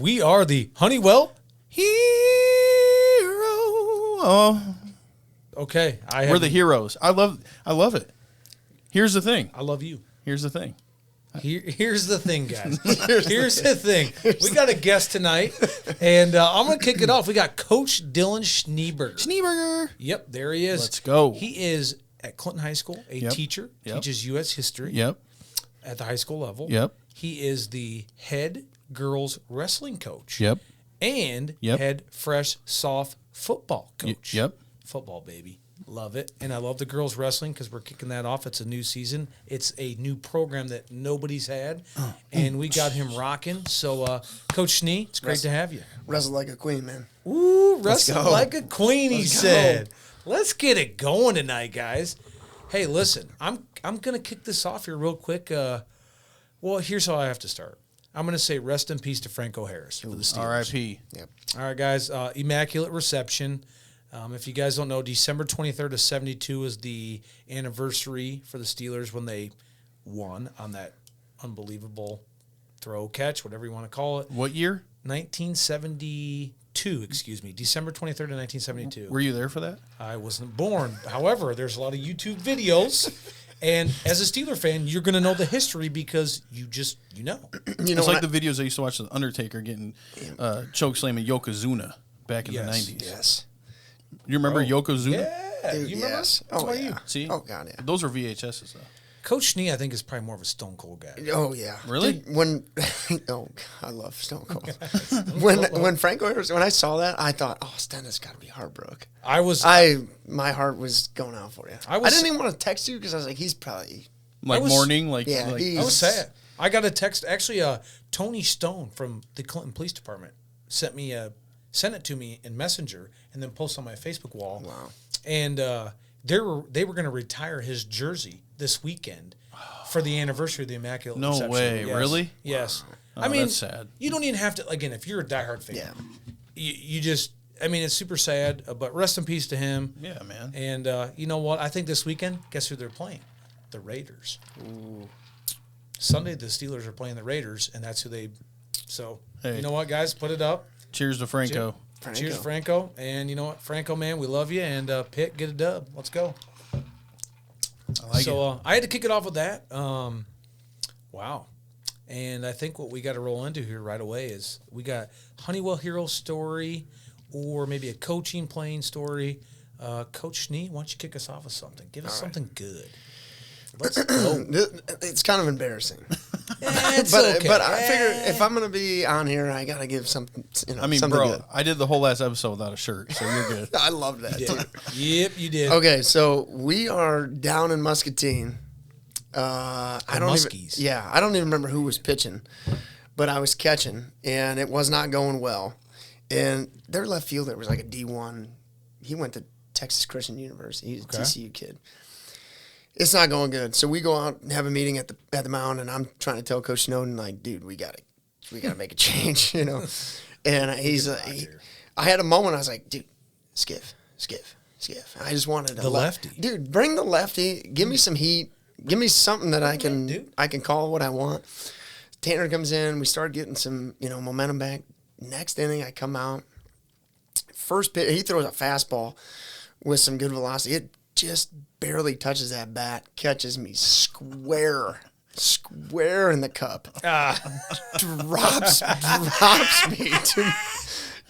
We are the Honeywell Hero. Oh, Okay, we're the heroes. I love it. Here's the thing. I love you. Here's the thing. Here's the thing, guys. Here's the thing. We got a guest tonight, and I'm going to kick it off. We got Coach Dylan Schneeberger. Schneeberger. Yep, there he is. Let's go. He is at Clinton High School, a teacher, teaches U.S. history at the high school level. Yep. He is the head girls wrestling coach. Yep. And head fresh soft football coach. Yep. Football, baby. Love it. And I love the girls wrestling because we're kicking that off. It's a new season. It's a new program that nobody's had. And we got him rocking. So, Coach Schnee, it's great to have you. Wrestle like a queen, man. Ooh, wrestle like a queen, he said. Let's get it going tonight, guys. Hey, listen, I'm going to kick this off here real quick. Well, here's how I have to start. I'm going to say rest in peace to Franco Harris for the Steelers. R.I.P. Yep. All right, guys. Immaculate reception. If you guys don't know, December 23rd of 72 is the anniversary for the Steelers when they won on that unbelievable throw catch, whatever you want to call it. What year? 1972, excuse me. December 23rd of 1972. Were you there for that? I wasn't born. However, there's a lot of YouTube videos. And as a Steeler fan, you're going to know the history because you know. It's like the videos I used to watch of The Undertaker getting choke slamming Yokozuna back in the 90s. Yes. You remember Yokozuna? Yeah. Dude, you remember? yes. That's Oh, why yeah. you. See? Oh, God, yeah. Those are VHSs, though. Coach Schnee, I think, is probably more of a Stone Cold guy. Oh, yeah. Really? Dude, I love Stone Cold. when Franco Harris, when I saw that, I thought, oh, Stenda's got to be heartbroken. My heart was going out for you. I didn't even want to text you because I was like, he's probably Mourning? I was sad. I got a text. Actually, Tony Stone from the Clinton Police Department sent it to me in Messenger and then posted on my Facebook wall. Wow. And they were going to retire his jersey this weekend for the anniversary of the Immaculate Reception. No way. Yes. Really? Yes. Oh, I mean, that's sad. You don't even have to, again, if you're a diehard fan, you just, I mean, it's super sad, but rest in peace to him. Yeah, man. And you know what? I think this weekend, guess who they're playing? The Raiders. Ooh. Sunday, the Steelers are playing the Raiders, and that's who they. So, You know what, guys? Put it up. Cheers to Franco. Cheers to Franco. And you know what? Franco, man, we love you. And Pitt, get a dub. Let's go. I like it. I had to kick it off with that. Wow. And I think what we got to roll into here right away is we got Honeywell hero story or maybe a coaching playing story. Coach Schnee, why don't you kick us off with something? Give us something good. Let's go. It's kind of embarrassing. It's but okay. But I figure if I'm going to be on here, I got to give something, I mean, something bro, good. I did the whole last episode without a shirt, so you're good. I love that. Yep, you did. Okay, so we are down in Muscatine. I don't even remember who was pitching, but I was catching, and it was not going well. And their left fielder was like a D1. He went to Texas Christian University. He's a TCU kid. It's not going good. So we go out and have a meeting at the mound, and I'm trying to tell Coach Snowden, like, dude, we gotta make a change, you know. And I had a moment. I was like, dude, skiff. I just wanted the lefty, dude. Bring the lefty. Give me some heat. Give me something that I can call what I want. Tanner comes in. We start getting some momentum back. Next inning, I come out. First pitch, he throws a fastball with some good velocity. It just barely touches that bat, catches me square in the cup.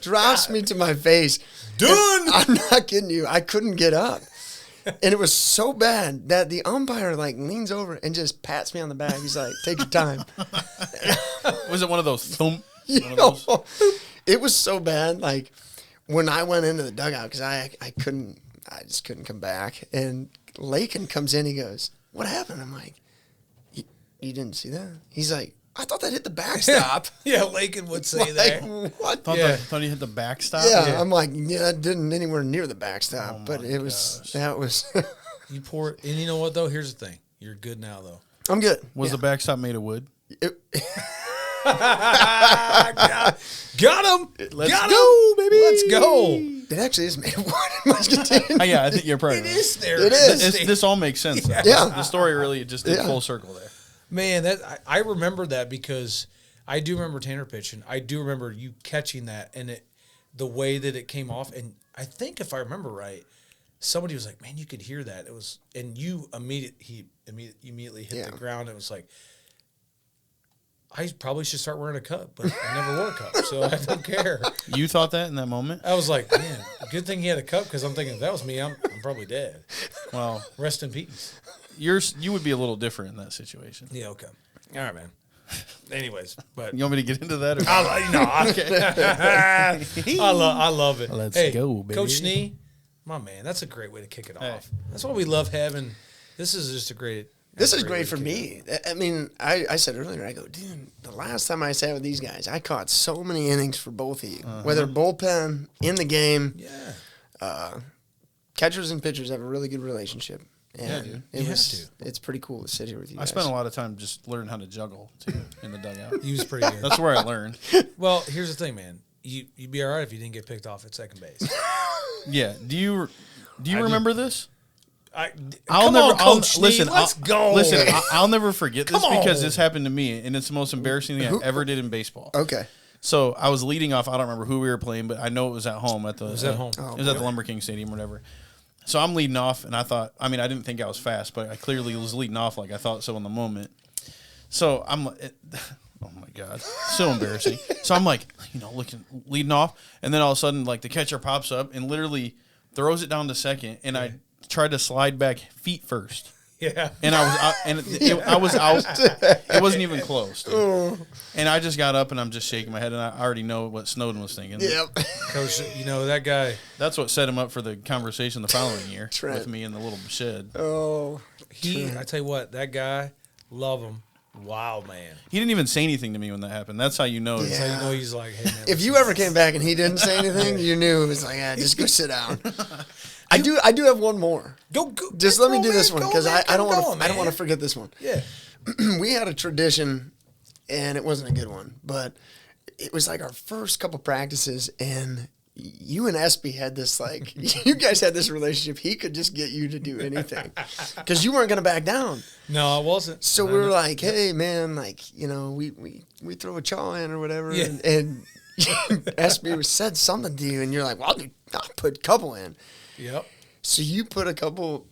Drops me to my face. Done. I'm not kidding you. I couldn't get up. And it was so bad that the umpire leans over and just pats me on the back. He's like, take your time. Was it one of those thump? It was so bad. Like when I went into the dugout, because I just couldn't come back. And Lakin comes in, he goes, what happened? I'm like, you didn't see that? He's like, I thought that hit the backstop. Yeah, Lakin would say that. What? Thought he hit the backstop? Yeah, I'm like, it didn't anywhere near the backstop. But that was. You poor, and you know what, though? Here's the thing. You're good now, though. I'm good. Was the backstop made of wood? Got him. Let's go, baby. Let's go. It actually is made of wood in Muscatine. Yeah, I think you're probably It right. is there. It is. This all makes sense. Yeah. The story really just did full circle there. Man, I remember that because I do remember Tanner pitching. I do remember you catching that and the way that it came off. And I think if I remember right, somebody was like, "Man, you could hear that." It was, and you immediately hit the ground. It was like, I probably should start wearing a cup, but I never wore a cup, so I don't care. You thought that in that moment? I was like, man, good thing he had a cup because I'm thinking if that was me, I'm probably dead. Well, rest in peace. You would be a little different in that situation. Yeah, okay. All right, man. Anyways, but you want me to get into that? Or I love it. Let's go, baby. Coach Schnee, my man, that's a great way to kick it off. That's why we love having. This is just a great. This is great for me. I mean, I said earlier, I go, dude, the last time I sat with these guys, I caught so many innings for both of you. Whether bullpen, in the game. Yeah. Catchers and pitchers have a really good relationship. And it's pretty cool to sit here with you guys. I spent a lot of time just learning how to juggle, too, in the dugout. He was pretty good. That's where I learned. Well, here's the thing, man. You'd be all right if you didn't get picked off at second base. Yeah. Do you remember this? Listen, let's go. Listen, I'll never forget this because this happened to me, and it's the most embarrassing thing I ever did in baseball. Okay. So I was leading off. I don't remember who we were playing, but I know it was at home. It was at home. It was at the Lumber King Stadium or whatever. So I'm leading off, and I didn't think I was fast, but I clearly was leading off like I thought so in the moment. So I'm oh my God, so embarrassing. So I'm like, leading off, and then all of a sudden, like the catcher pops up and literally throws it down to second, and I tried to slide back feet first. Yeah, and I was out. It wasn't even close. Dude. And I just got up and I'm just shaking my head, and I already know what Snowden was thinking. Yep, Coach, that guy. That's what set him up for the conversation the following year with me in the little shed. Oh, I tell you what, that guy, love him. Wow, man. He didn't even say anything to me when that happened. That's how you know. That's how you know he's like, hey, man. If you ever came back and he didn't say anything, you knew it was like, just go sit down. I do have one more. Go. Just let me do this one because I don't want to forget this one. Yeah. We had a tradition, and it wasn't a good one, but it was like our first couple practices, and you and Espy had this, like, you guys had this relationship. He could just get you to do anything because you weren't going to back down. No, I wasn't. So we were like, hey, man, like, we throw a chaw in or whatever. Yeah. And Espy said something to you, and you're like, well, I'll put a couple in. Yep. So you put a couple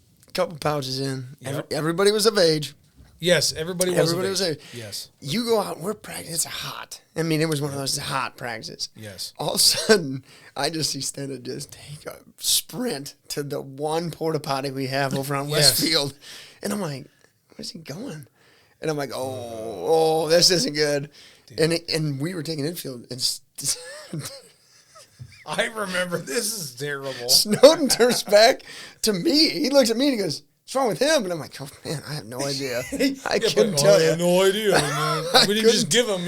pouches in. Yep. Everybody was of age. Yes, everybody was of age. Yes. You go out, we're practicing. It's hot. I mean, it was one of those hot practices. Yes. All of a sudden, I just see Stenda just take a sprint to the one porta potty we have over on Westfield. And I'm like, where's he going? And I'm like, oh, this isn't good. And we were taking infield, and I remember, this is terrible. Snowden turns back to me. He looks at me and he goes, what's wrong with him? And I'm like, oh, man, I have no idea. I couldn't tell you. I have no idea. We didn't just give him,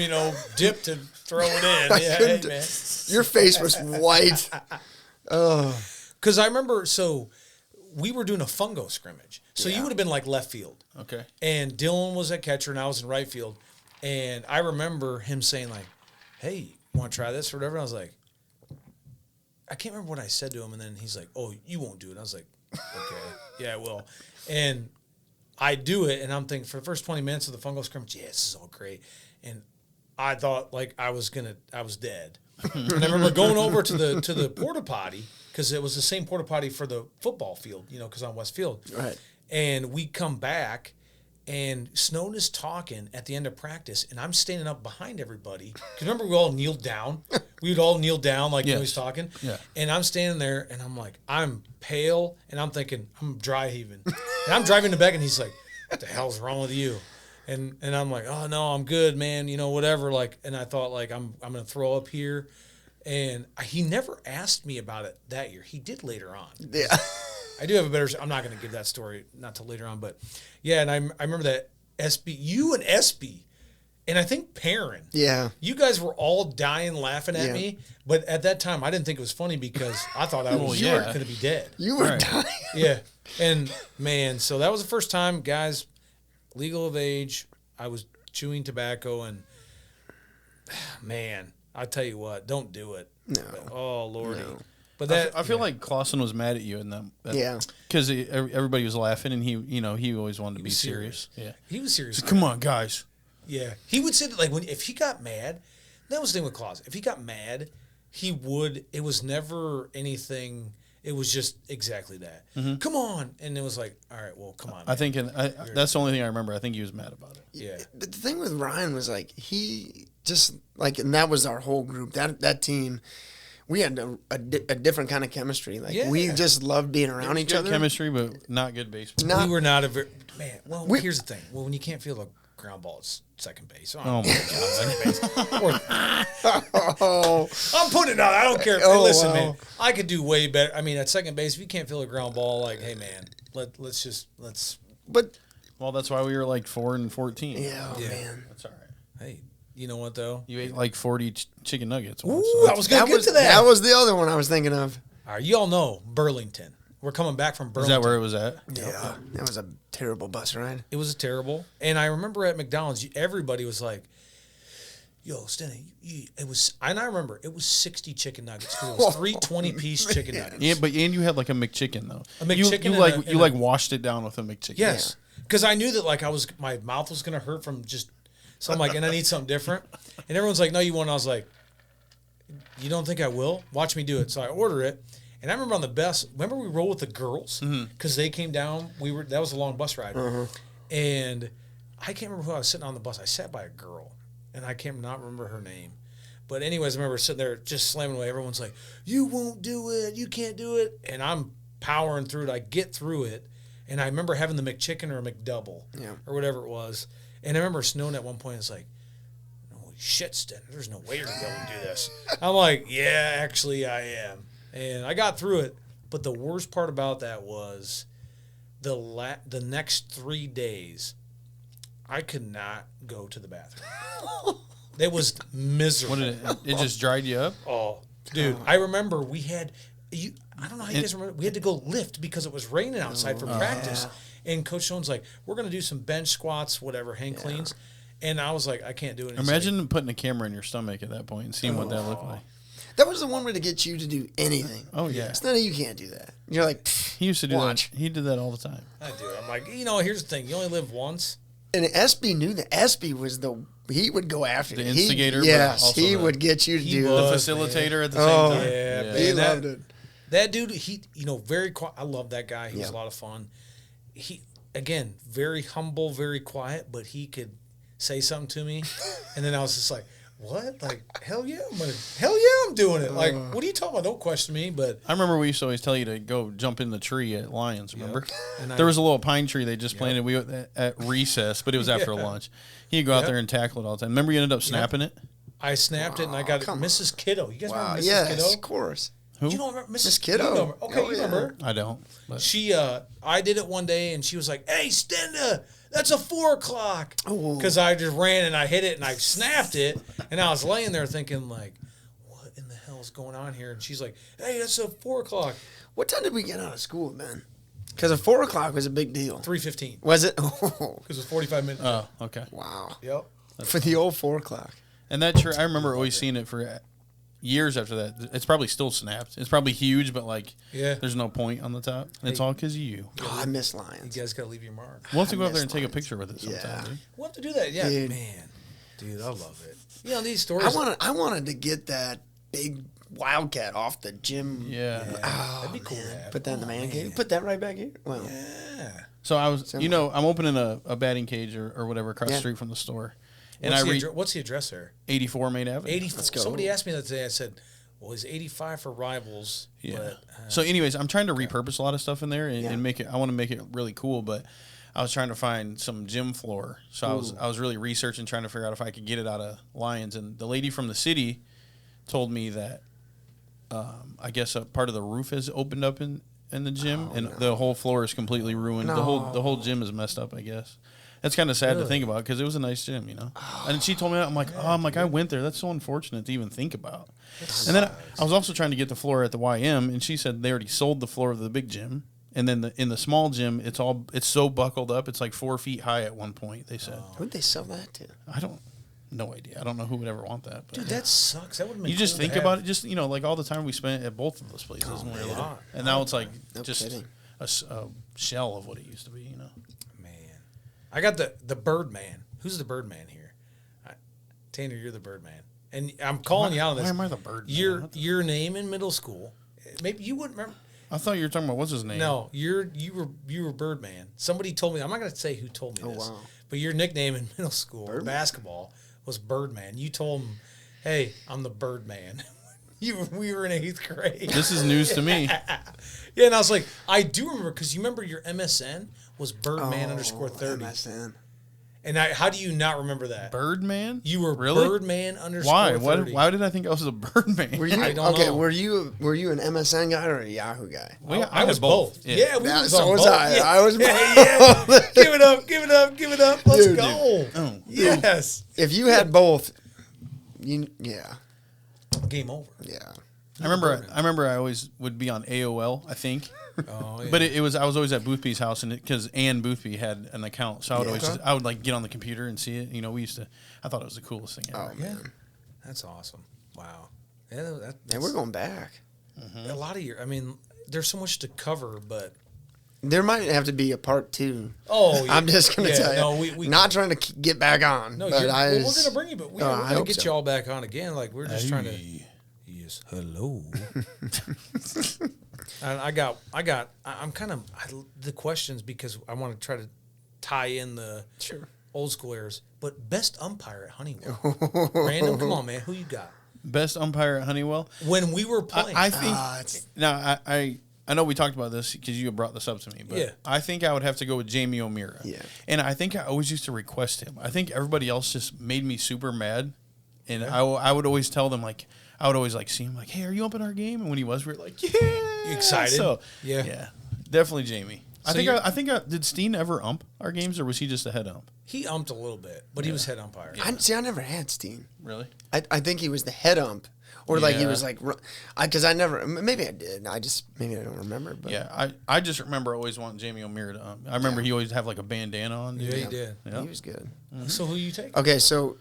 dip to throw it in. Hey, man. Your face was white. Oh. Because I remember, so we were doing a fungo scrimmage. So you would have been like left field. Okay. And Dylan was at catcher and I was in right field. And I remember him saying like, hey, want to try this or whatever? And I was like, I can't remember what I said to him. And then he's like, oh, you won't do it. And I was like, okay, yeah, I will. And I do it. And I'm thinking for the first 20 minutes of the fungo scrimmage, yeah, this is all great. And I thought like I was dead. And I remember going over to the porta potty because it was the same porta potty for the football field, because on West Field. Right. And we come back, and Snowden is talking at the end of practice, and I'm standing up behind everybody. Because remember, we all kneeled down. We would all kneel down like when he's talking. Yeah. And I'm standing there, and I'm like, I'm pale, and I'm thinking, I'm dry heaving. And I'm driving to back, and he's like, what the hell's wrong with you? And I'm like, oh, no, I'm good, man, whatever. Like, and I thought, like, I'm going to throw up here. And he never asked me about it that year. He did later on. Yeah. I do have a better. I'm not going to give that story not till later on, but yeah. And I remember that you and SB, and I think Perrin. Yeah. You guys were all dying laughing at me, but at that time I didn't think it was funny because I thought you were going to be dead. You were dying. Yeah. And man, so that was the first time, guys, legal of age. I was chewing tobacco, and man, I tell you what, don't do it. No. Oh Lordy. No. But I feel like Clausen was mad at you in that. Because everybody was laughing, and he always wanted to be serious. Yeah, he was serious. Come on, guys, Yeah, he would say that like if he got mad. That was the thing with Claus. If he got mad, he would. It was never anything. It was just exactly that. Mm-hmm. Come on, and it was like, all right, well, come on. I think that's the only thing I remember. I think he was mad about it. Yeah. But the thing with Ryan was like he just like, and that was our whole group. That team. We had a different kind of chemistry. Like we just loved being around each other. Chemistry, but not good baseball. We were not a very man. Well, here's the thing. Well, when you can't feel a ground ball, it's second base. Oh my God! I'm putting it out. I don't care. Hey, listen, man. I could do way better. I mean, at second base, if you can't feel a ground ball, like, hey, man, let's. But that's why we were like 4-14. Yeah, man. That's all right. Hey. You know what, though? You ate like 40 chicken nuggets once. Ooh, I was going to get to that. That was the other one I was thinking of. All right, you all know Burlington. We're coming back from Burlington. Is that where it was at? Yeah. That was a terrible bus ride. It was terrible. And I remember at McDonald's, everybody was like, yo, Stenda, it was, and I remember it was 60 chicken nuggets. It was 3 20-piece chicken nuggets. Yeah, but you had like a McChicken, though. A McChicken. You washed it down with a McChicken. Yes. Because I knew that like my mouth was going to hurt from just, so I'm like, and I need something different. And everyone's like, no, you won't. I was like, you don't think I will? Watch me do it. So I order it. And I remember on the bus, remember we rolled with the girls? Because they came down. That was a long bus ride. And I can't remember who I was sitting on the bus. I sat by a girl. And I can't not remember her name. But anyways, I remember sitting there just slamming away. Everyone's like, you won't do it. You can't do it. And I'm powering through it. I get through it. And I remember having the McChicken or a McDouble or whatever it was. And I remember snowing at one point. It's like, holy shit, Stenda, there's no way you're going to be able to do this. I'm like, yeah, actually I am. And I got through it. But the worst part about that was the next 3 days, I could not go to the bathroom. It was miserable. It just dried you up? Oh, dude. I remember we had, I don't know how you guys remember, we had to go lift because it was raining outside for practice. And Coach Stone's like, we're going to do some bench squats, whatever, hang cleans. And I was like, I can't do it. Imagine putting a camera in your stomach at that point and seeing what that looked like. That was the one way to get you to do anything. Oh, yeah. It's not that you can't do that. You're like, he used to do that. He did that all the time. I do. I'm like, here's the thing. You only live once. And SB knew that. SB was he would go after the instigator. Yes, he would get you to do the facilitator at the same time. Yeah. He loved it. That dude, very quiet. I love that guy. He was a lot of fun. He, again, very humble, very quiet, but he could say something to me. And then I was just like, what? Like, hell yeah, I'm doing it. Like, what are you talking about? Don't question me. But I remember we used to always tell you to go jump in the tree at Lions, remember? And there was a little pine tree they just planted at recess, but it was after lunch. He'd go out there and tackle it all the time. Remember you ended up snapping it? I snapped it, and I got Mrs. Kiddo. You guys remember Mrs. Kiddo? Yes, of course. Who? You don't remember Mrs. Kiddo? Okay, you remember. I don't. But. She, I did it one day, and she was like, hey, Stenda, that's a 4 o'clock. Because I just ran, and I hit it, and I snapped it, and I was laying there thinking, like, what in the hell is going on here? And she's like, hey, that's a 4 o'clock. What time did we get out of school, man? Because a 4 o'clock was a big deal. 3:15. Was it? Because it was 45 minutes. Oh, okay. Wow. Yep. For the old 4 o'clock. And that tree, I remember always seeing it for years after that. It's probably still snapped. It's probably huge, but there's no point on the top. And it's all because of you. Oh, I miss Lions. You guys got to leave your mark. We'll have to go up there and take a picture with it sometime. Dude. We'll have to do that. Yeah, dude. Man. Dude, I love it. These stories. I wanted to get that big Wildcat off the gym. Yeah. Oh, that'd be cool. Put that in the man cave. Put that right back here. Wow. Yeah. So I was, I'm opening a batting cage or whatever across the street from the store. And what's the address there? 84 Main Avenue. 84. Let's go. Somebody asked me that today. I said, well, it's 85 for Rivals. Yeah. But, so anyways, I'm trying to repurpose a lot of stuff in there and make it, I want to make it really cool, but I was trying to find some gym floor. So I was really researching, trying to figure out if I could get it out of Lions. And the lady from the city told me that I guess a part of the roof has opened up in the gym the whole floor is completely ruined. No. The whole gym is messed up, I guess. That's kind of sad to think about because it was a nice gym, And she told me that. I'm like, I went there. That's so unfortunate to even think about. And then I was also trying to get the floor at the YM, and she said they already sold the floor of the big gym. And then in the small gym, it's so buckled up. It's like 4 feet high at one point, they said. Who'd they sell that to? No idea. I don't know who would ever want that. But. Dude, that sucks. That would make you just think about it. Just like all the time we spent at both of those places. And now it's like a shell of what it used to be. Man, I got the Birdman. Who's the Birdman here? Tanner, you're the Birdman. And I'm calling you out on this. Why am I the Birdman? Your name in middle school, maybe you wouldn't remember. I thought you were talking about what's his name. No, you were Birdman. Somebody told me. I'm not going to say who told me this. Wow. But your nickname in middle school basketball was Birdman. You told him, "Hey, I'm the Birdman." We were in 8th grade. This is news to me. Yeah, and I was like, I do remember because you remember your MSN was Birdman _30. MSN. And how do you not remember that? Birdman? You were really? Birdman _30. Why did I think I was a Birdman? Were you, I don't know. Were you an MSN guy or a Yahoo guy? I was both. Yeah, we was so on was both. I. Yeah. I was both. Yeah. Give it up. Let's go. Oh. Yes. If you had both, Game over. Yeah. I remember I always would be on AOL, I think. Oh, yeah. But I was always at Boothby's house, and because Ann Boothby had an account, so I would like get on the computer and see it. You know, I thought it was the coolest thing ever. Oh man, that's awesome! Wow, yeah, and we're going back. A lot of there's so much to cover, but there might have to be a part 2. Oh, yeah. I'm just gonna tell you. No, we not trying to get back on. No, but we're gonna bring you, but we're gonna get you all back on again. Like we're just trying to. Yes, hello. And I'm kind of the questions because I want to try to tie in the old school eras. But best umpire at Honeywell, Random. Come on, man, who you got? Best umpire at Honeywell. When we were playing, I think. Now I know we talked about this because you brought this up to me, but I think I would have to go with Jamie O'Meara. Yeah, and I think I always used to request him. I think everybody else just made me super mad, and I would always tell them like. I would always like see him like, hey, are you umping our game? And when he was, we were like, yeah, excited. So, yeah, definitely Jamie. So I think did Steen ever ump our games, or was he just a head ump? He umped a little bit, but he was head umpire. I never had Steen. Really? I think he was the head ump, or like he was like, because I never. Maybe I did. Maybe I don't remember. But yeah, I just remember always wanting Jamie O'Meara to ump. I remember he always have like a bandana on. Yeah, he did. Yeah. He was good. Mm-hmm. So who you take? Okay, so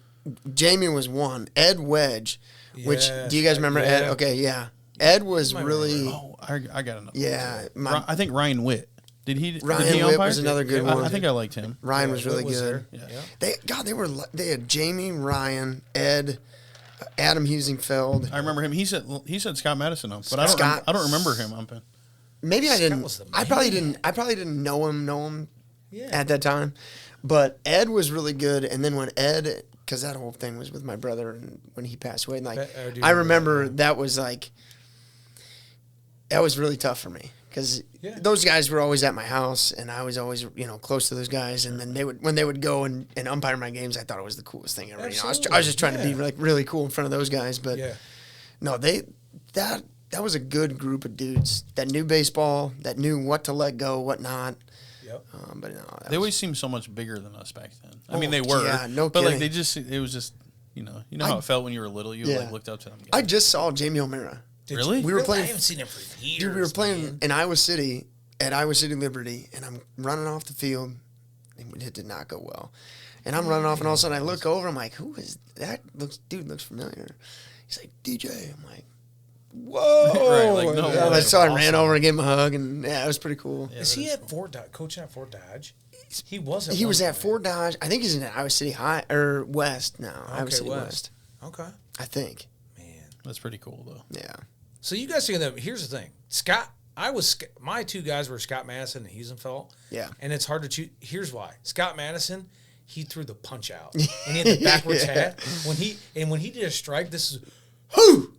Jamie was one. Ed Wedge. Which do you guys remember Ed? Okay, yeah. Ed was really. Oh, I got another. Yeah, I think Ryan Witt. Did he? Ryan Witt was another good one. I think I liked him. Ryan was really good. Yeah. They had Jamie, Ryan, Ed, Adam Husingfeld. I remember him. He said Scott Madison ump, but I don't remember him umping. Maybe I didn't. I probably didn't know him at that time, but Ed was really good. And then when Ed. Because that whole thing was with my brother, and when he passed away, and like I remember that was like that was really tough for me because those guys were always at my house, and I was always close to those guys. And then when they would go and umpire my games, I thought it was the coolest thing ever. I was just trying to be like really cool in front of those guys, but no, that was a good group of dudes that knew baseball, that knew what to let go, what not. Yep. But no, they always seemed so much bigger than us back then. I mean, they were. Yeah, no kidding. But like it was just, you know how it felt when you were little. You like looked up to them. I just saw Jamie O'Meara. Really? We were playing. I haven't seen him for years. Dude, we were playing in Iowa City at Iowa City Liberty, and I'm running off the field. And it did not go well. And I'm running off, and all of a sudden I look over. I'm like, who is that? Dude looks familiar. He's like, DJ. I'm like, whoa. Right, like, no, so I ran over and gave him a hug, and it was pretty cool. Yeah, is he at Fort Dodge? Coaching at Fort Dodge? He was at Fort Dodge. I think he's in Iowa City High or West now. Iowa City West. Okay. I think. Man. That's pretty cool, though. Yeah. So you guys think that, here's the thing. My two guys were Scott Madison and Heusenfeld. Yeah. And it's hard to choose. Here's why. Scott Madison, he threw the punch out. And he had the backwards hat. When he did a strike, this is, whoo!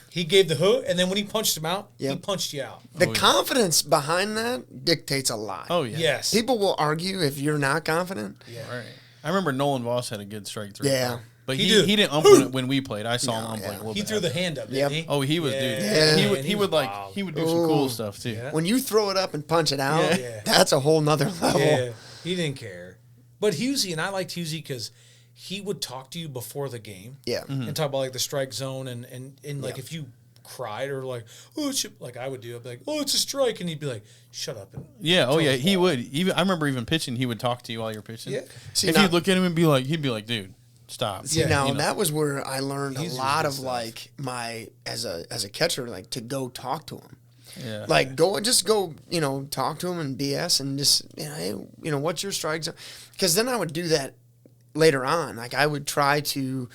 He gave the hook, and then when he punched him out, he punched you out. The confidence behind that dictates a lot. Oh, yeah. Yes. People will argue if you're not confident. Yeah. Right. I remember Nolan Voss had a good strike through. Yeah. But he didn't ump when we played. I saw him ump like a little bit. He threw the hand up, didn't he? Oh, he was, dude. Yeah. He would do some cool stuff, too. Yeah. When you throw it up and punch it out, that's a whole nother level. Yeah. He didn't care. But Husey, and I liked Husey because he would talk to you before the game. Yeah. And talk about like the strike zone and like if you cried or like, oh, it's like I would do, I'd be like, oh, it's a strike, and he'd be like, shut up. And he would. Even I remember even pitching, he would talk to you while you're pitching. Yeah. If you'd look at him and be like, he'd be like, dude, stop. See, that was where I learned a lot of like as a catcher, like to go talk to him. Yeah. Like go, talk to him and BS and just, hey, what's your strike zone? Because then I would do that later on. Like I would try to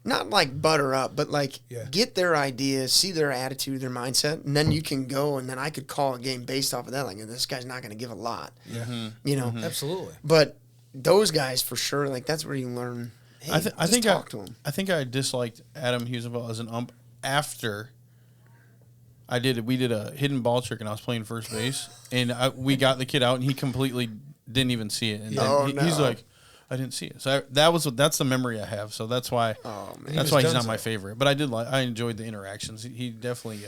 not like butter up, but like Yeah. get their ideas, see their attitude, their mindset, and then you can go, and then I could call a game based off of that. Like, this guy's not going to give a lot. Yeah. You know? Absolutely. But those guys, for sure, like, that's where you learn. Hey, I think talk to him. I think I disliked Adam Huseville as an ump after we did a hidden ball trick, and I was playing first base, and we got the kid out, and he completely didn't even see it. And then he's like, I didn't see it. So that's the memory I have. So that's why that's why he's not my favorite. But I enjoyed the interactions. He definitely.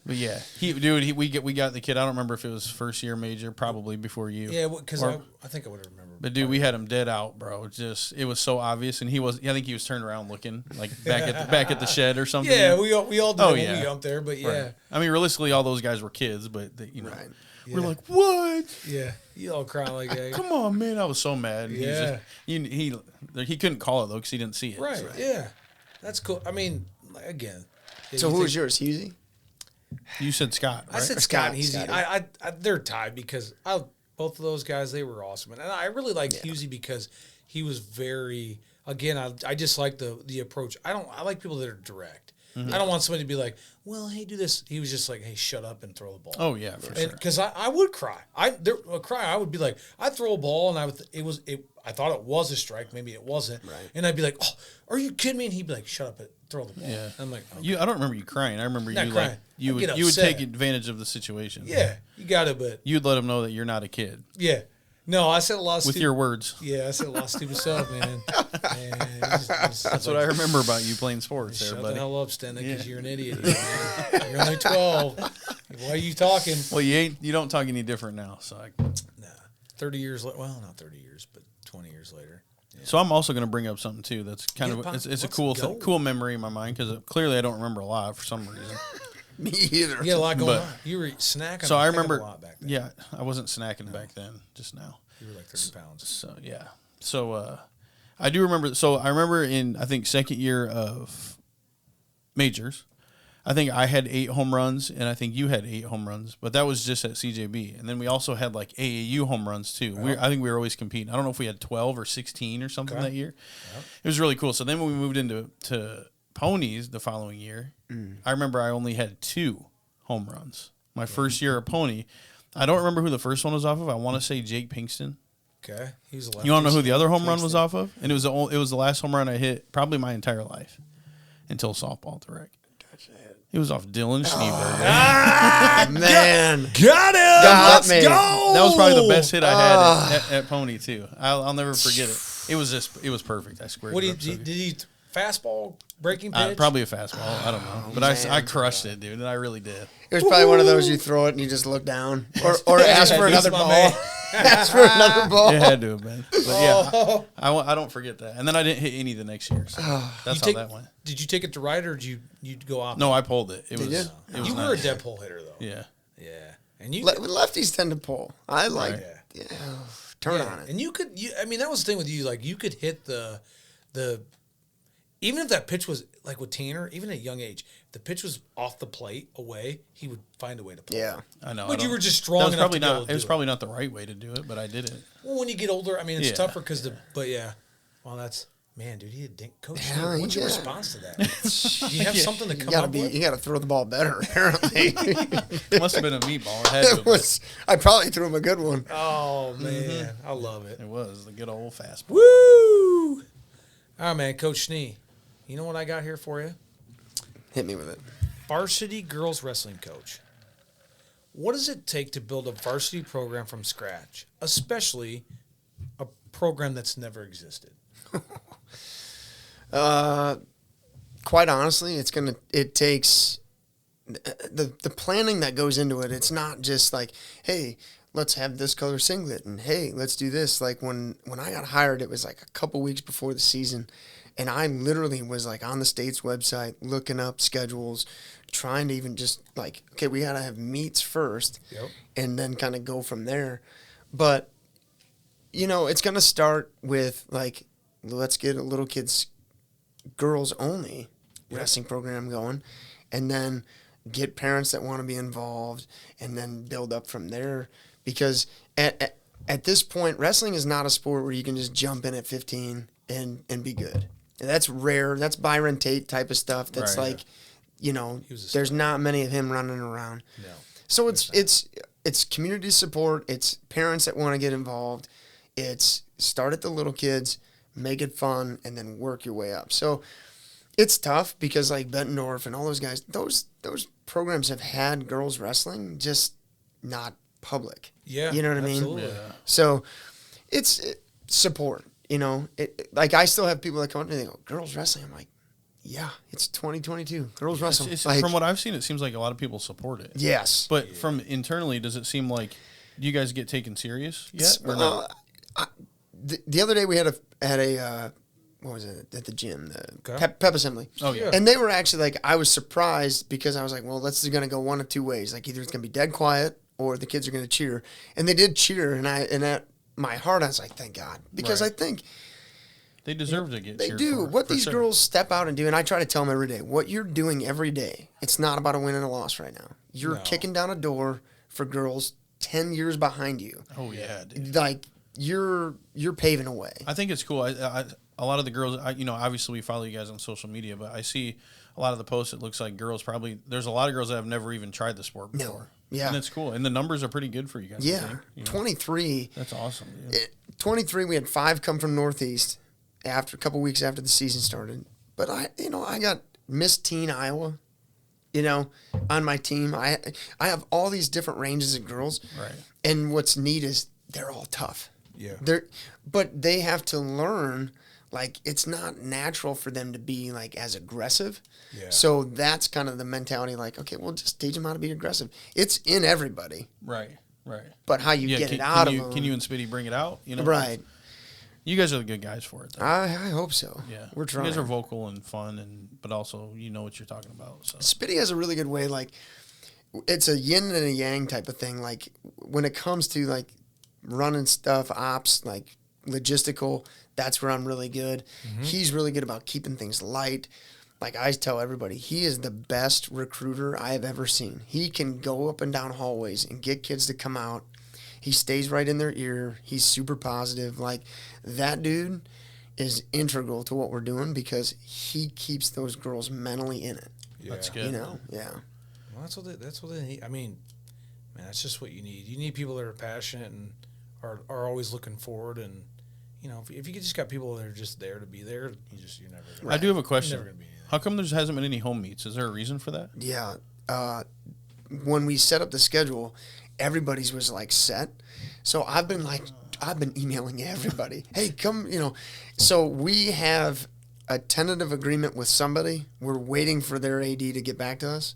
But yeah, we got the kid. I don't remember if it was first year major, probably before you. Yeah, because I think I would have remembered. But dude, we had him dead out, bro. It was so obvious, and I think he was turned around looking like back at the shed or something. Yeah, we all did when we up there, but yeah. Right. I mean, realistically, all those guys were kids, but Right. We're like, what? Yeah, you all crying like that. Come on, man! I was so mad. Yeah, he couldn't call it though because he didn't see it. Right. Yeah, that's cool. I mean, again. So who was yours, Husey? You said Scott. Right? I said Scott and Husey. I they're tied because both of those guys, they were awesome, and I really liked Husey because he was very. Again, I just like the approach. I like people that are direct. Mm-hmm. I don't want somebody to be like, well, hey, do this. He was just like, hey, shut up and throw the ball. Oh yeah, for sure. Because I would cry. I would be like, I'd throw a ball and I thought it was a strike. Maybe it wasn't. Right. And I'd be like, oh, are you kidding me? And he'd be like, shut up and throw the ball. Yeah. I'm like, okay. I don't remember you crying. I remember Not you crying. like you would take advantage of the situation. Yeah, you got it, but you'd let him know that you're not a kid. Yeah. No, I said a lot of with your words. Yeah, I said a lot of stupid stuff, man. That's what I remember about you playing sports, there, buddy. Shut the hell up, Stenda, because you're an idiot. Man. You're only 12. Why are you talking? Well, you don't talk any different now. So nah, 30 years later. Well, not 30 years, but 20 years later. Yeah. So I'm also going to bring up something too. That's kind of it's a cool memory in my mind because clearly I don't remember a lot for some reason. Me either. You had a lot going on. You were snacking. So I remember. A lot back then. Yeah, I wasn't snacking back then. Just now. You were like 30 pounds. So yeah. So I do remember. So I remember in I think second year of majors, I think I had 8 home runs and I think you had 8 home runs, but that was just at CJB. And then we also had like AAU home runs too. Oh. I think we were always competing. I don't know if we had 12 or 16 or something that year. Oh. It was really cool. So then when we moved into ponies the following year, I remember I only had 2 home runs. My first year of pony. I don't remember who the first one was off of. I want to say Jake Pinkston. Okay, he was a lefty. You want to know who the other home run was off of? And it was the last home run I hit probably my entire life until softball direct. It was off Dylan Schneeberger. Ah, man, got him! Let's go! That was probably the best hit I had at pony too. I'll never forget it. It was perfect. I swear. What did he fastball breaking pitch? Probably a fastball. I don't know, but I crushed it, dude, and I really did. It was probably one of those you throw it and you just look down, or ask for another ball. Ask for another ball. It had to have been. But yeah, I don't forget that. And then I didn't hit any the next year. So that's how that went. Did you take it to right or did you go off? No, I pulled it. Did you? You were a dead pull hitter though. Yeah. Yeah. And you lefties tend to pull. I like turn on it. And I mean that was the thing with you, like you could hit the even if that pitch was like with Tanner, even at a young age, if the pitch was off the plate away, he would find a way to play. Yeah. I know. But you were just strong enough to go. It was probably not the right way to do it, but I did it. Well, when you get older, I mean, it's tougher because but yeah. Well, that's, man, dude, he had dink. Coach, what's your response to that? Do you have something to come up with? You got to throw the ball better, apparently. It must have been a meatball. It had to have I probably threw him a good one. Oh, man. I love it. It was the good old fastball. Woo! All right, man, Coach Schnee. You know what I got here for you? Hit me with it. Varsity girls wrestling coach. What does it take to build a varsity program from scratch, especially a program that's never existed? Quite honestly, it takes the planning that goes into it. It's not just like, hey, let's have this color singlet and hey, let's do this. Like when I got hired, it was like a couple weeks before the season. And I literally was like on the state's website looking up schedules, trying to even just like, okay, we got to have meets first and then kind of go from there. But, it's going to start with like, let's get a little kids, girls only wrestling program going and then get parents that want to be involved and then build up from there. Because at this point, wrestling is not a sport where you can just jump in at 15 and be good. That's rare. That's Byron Tate type of stuff. That's Right, like, there's not many of him running around. No. So it's community support. It's parents that want to get involved. It's start at the little kids, make it fun, and then work your way up. So it's tough because like Bettendorf and all those guys, those programs have had girls wrestling, just not public. Yeah. You know what I mean? Absolutely. Yeah. So it's support, like I still have people that come up to me and they go, girls wrestling. I'm like, yeah, it's 2022. Girls wrestling. From what I've seen, it seems like a lot of people support it. Yes. But from internally, does it seem like, do you guys get taken serious yet or not? The other day we had a what was it at the gym, the pep assembly. Oh yeah. And they were actually like, I was surprised because I was like, well, this is going to go one of two ways. Like either it's going to be dead quiet or the kids are going to cheer. And they did cheer, and at my heart I was like, thank God, because I think they deserve to get cheered. They do. What these girls step out and do, and I try to tell them every day, what you're doing every day, it's not about a win and a loss right now. You're kicking down a door for girls 10 years behind you. Oh yeah, dude. Like you're paving a way. I think it's cool. A lot of the girls, obviously we follow you guys on social media, but I see a lot of the posts. It looks like girls there's a lot of girls that have never even tried the sport before. No. Yeah. And it's cool. And the numbers are pretty good for you guys. Yeah. I think, 23. That's awesome. Dude. 23, we had 5 come from Northeast after a couple weeks after the season started. But I got Miss Teen Iowa, on my team. I have all these different ranges of girls. Right. And what's neat is they're all tough. Yeah. But they have to learn, like, it's not natural for them to be, like, as aggressive. Yeah. So that's kind of the mentality, like, okay, well, just teach them how to be aggressive. It's in everybody. Right. But how you get it out of them. Can you and Spitty bring it out? Right. You guys are the good guys for it, though. I hope so. Yeah. We're trying. You guys are vocal and fun, but also you know what you're talking about. So. Spitty has a really good way, like, it's a yin and a yang type of thing. Like, when it comes to, like, running stuff, ops, like, logistical, that's where I'm really good. Mm-hmm. He's really good about keeping things light. Like I tell everybody, he is the best recruiter I have ever seen. He can go up and down hallways and get kids to come out. He stays right in their ear. He's super positive. Like, that dude is integral to what we're doing because he keeps those girls mentally in it. Yeah. That's good. Yeah. Well, that's what they need. I mean, man, that's just what you need. You need people that are passionate and are always looking forward. And if you just got people that are just there to be there, you're never. I do have a question. Never gonna be anything. How come there hasn't been any home meets? Is there a reason for that? Yeah. When we set up the schedule, everybody's was like set. So I've been emailing everybody. Hey, come, So we have a tentative agreement with somebody. We're waiting for their AD to get back to us.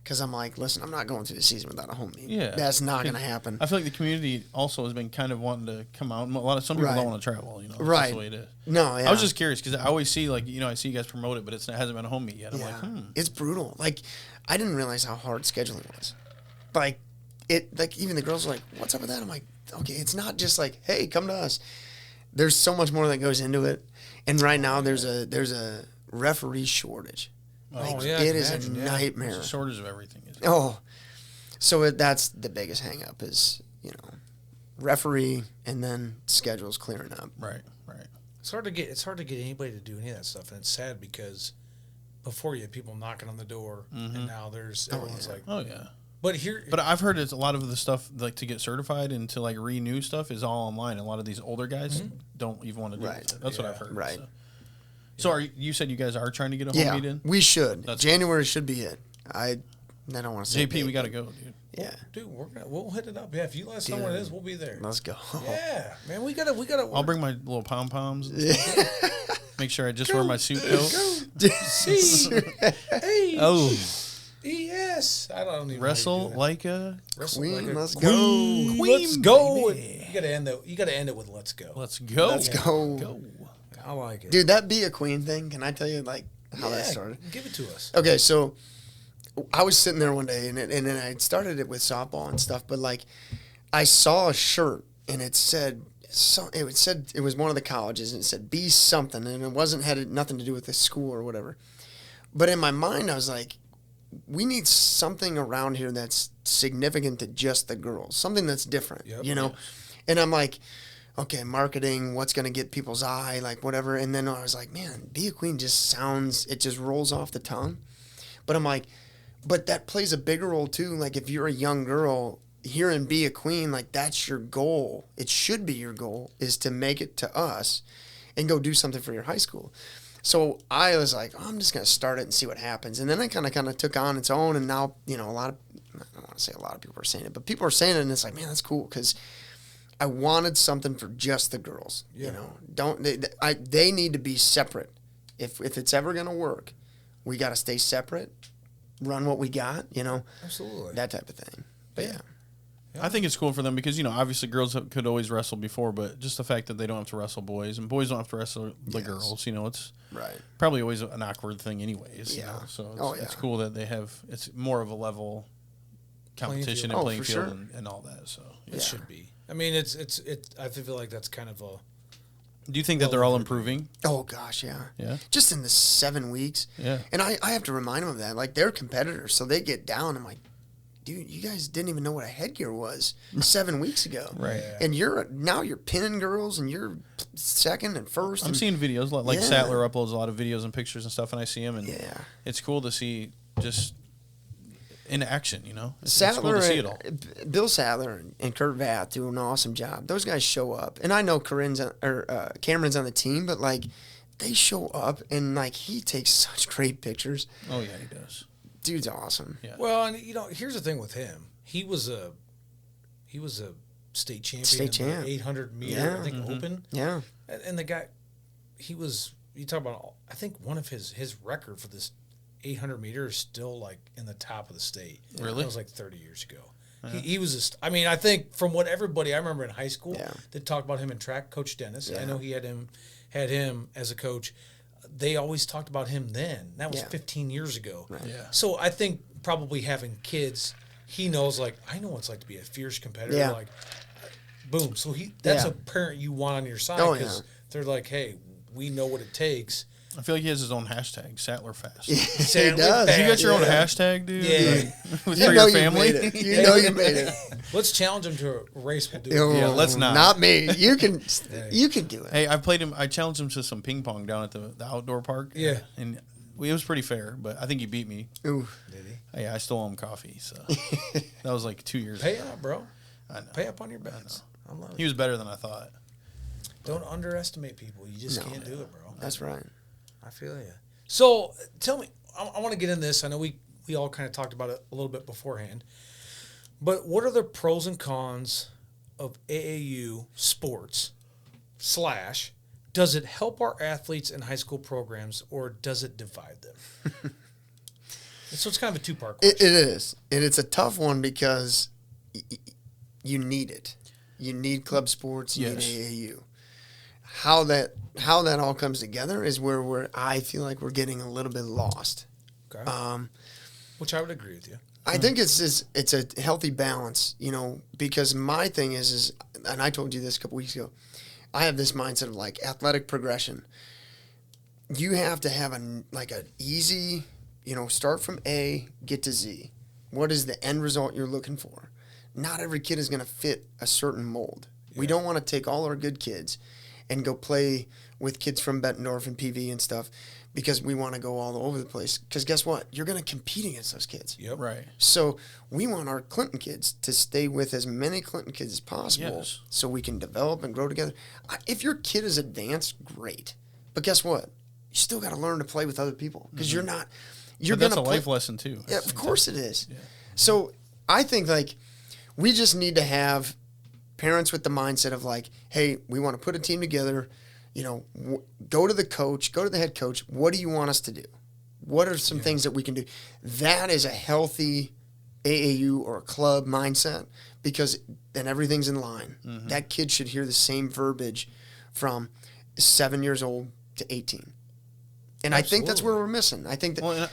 Because I'm like, listen, I'm not going through the season without a home meet. Yeah. That's not going to happen. I feel like the community also has been kind of wanting to come out. Some people don't want to travel, Right. That's the way it is. No, yeah. I was just curious because I always see, I see you guys promote it, but it hasn't been a home meet yet. I'm like, It's brutal. Like, I didn't realize how hard scheduling was. Like, even the girls are like, what's up with that? I'm like, okay, it's not just like, hey, come to us. There's so much more that goes into it. And right now there's a referee shortage. Like, it is a nightmare. It's a shortage of everything. So that's the biggest hang up is, referee and then schedules clearing up. Right. It's hard to get anybody to do any of that stuff, and it's sad because before you had people knocking on the door, and now everyone's like, oh yeah. But I've heard it's a lot of the stuff like to get certified and to like renew stuff is all online. A lot of these older guys don't even want to do it. That's what I've heard. Right. So you said you guys are trying to get a home meet in? We should. January should be it. I don't want to say JP, we got to go, dude. Yeah. Dude, we'll hit it up. Yeah, if you let us know what it is, we'll be there. Let's go. Yeah, man, we gotta work. I'll bring my little pom-poms. Make sure I just wear my suit coat. Hey. Oh. Yes. I don't even Wrestle like a Queen. Let's go. Queen. Let's go. You gotta end it with let's go. Let's go. Let's go. I like it. Dude, that Be a Queen thing, can I tell you how that started? Give it to us. Okay, so I was sitting there one day, and then I started it with softball and stuff, but like I saw a shirt, and it said it was one of the colleges, and it said be something, and it had nothing to do with the school or whatever. But in my mind, I was like, we need something around here that's significant to just the girls, something that's different, And I'm like, okay, marketing, what's going to get people's eye, like whatever. And then I was like, man, Be a Queen just it just rolls off the tongue. But I'm like, but that plays a bigger role too. Like if you're a young girl, hearing Be a Queen, like that's your goal. It should be your goal, is to make it to us and go do something for your high school. So I was like, I'm just going to start it and see what happens. And then it kind of took on its own. And now, I don't want to say a lot of people are saying it, but people are saying it, and it's like, man, that's cool, because I wanted something for just the girls. Yeah. They need to be separate. If it's ever going to work, we got to stay separate, run what we got, Absolutely. That type of thing. But yeah. I think it's cool for them because, obviously girls could always wrestle before, but just the fact that they don't have to wrestle boys and boys don't have to wrestle the girls, it's right. Probably always an awkward thing anyways. Yeah. So it's cool that they it's more of a level competition and playing field and all that. So it should be. I mean, I feel like that's kind of a. Do you think that they're all improving? Oh gosh, yeah. Yeah. Just in the 7 weeks. Yeah. And I have to remind them of that. Like, they're competitors, so they get down. I'm like, dude, you guys didn't even know what a headgear was 7 weeks ago. Right. Yeah. And you're pinning girls, and you're second and first. I'm seeing videos like Sattler uploads a lot of videos and pictures and stuff, and I see him, and it's cool to see just in action. It's cool to see it all. Bill Sattler and Kurt Vath do an awesome job. Those guys show up, and I know Cameron's on the team, but like they show up, and like he takes such great pictures. Oh yeah, he does. Dude's awesome. Yeah. Well, and here's the thing with him. He was a state champion in the 800 meter, I think, open. Yeah. And the guy, you talk about, I think one of his record for this 800 meter is still like in the top of the state. Really? That was like 30 years ago. He was I think from what everybody I remember in high school that talked about him in track, Coach Dennis. I know he had him as a coach. They always talked about him then. That was 15 years ago. Right. Yeah. So I think probably having kids, he knows, like, I know what it's like to be a fierce competitor. Yeah. Like, boom. So that's a parent you want on your side, because they're like, hey, we know what it takes. I feel like he has his own hashtag, Sattlerfast. He does. You got your own hashtag, dude? Yeah. For your family? You made it. Let's challenge him to a race. We'll do it. Yeah, let's not. Not me. You can do it. Hey, I challenged him to some ping pong down at the outdoor park. Yeah. And it was pretty fair, but I think he beat me. Ooh. Did he? Hey, I stole him coffee, so that was like 2 years Pay ago. up, bro. I know. Pay up on your bets. I love it. He was better than I thought. Don't underestimate people. You just can't do it, bro. That's right. I feel you. So tell me, I want to get in this. I know we all kind of talked about it a little bit beforehand, but what are the pros and cons of AAU sports / does it help our athletes in high school programs, or does it divide them? So it's kind of a two-part question. It is. And it's a tough one because you need it. You need club sports. You need AAU. How that all comes together is where I feel like we're getting a little bit lost. Okay. Which I would agree with you. I think it's a healthy balance, because my thing is, and I told you this a couple weeks ago, I have this mindset of like athletic progression. You have to have an easy, start from A, get to Z. What is the end result you're looking for? Not every kid is going to fit a certain mold. Yeah. We don't want to take all our good kids and go play with kids from Bettendorf and PV and stuff because we want to go all over the place. Because guess what? You're going to compete against those kids. Yep. Right. So we want our Clinton kids to stay with as many Clinton kids as possible so we can develop and grow together. If your kid is advanced, great. But guess what? You still got to learn to play with other people because you're not – But that's a life lesson too. Yeah, of course it is. Yeah. So I think we just need to have – parents with the mindset of like, hey, we want to put a team together, go to the coach, go to the head coach. What do you want us to do? What are some things that we can do? That is a healthy AAU or a club mindset because then everything's in line. Mm-hmm. That kid should hear the same verbiage from 7 years old to 18. And I think that's where we're missing. I think that... Well,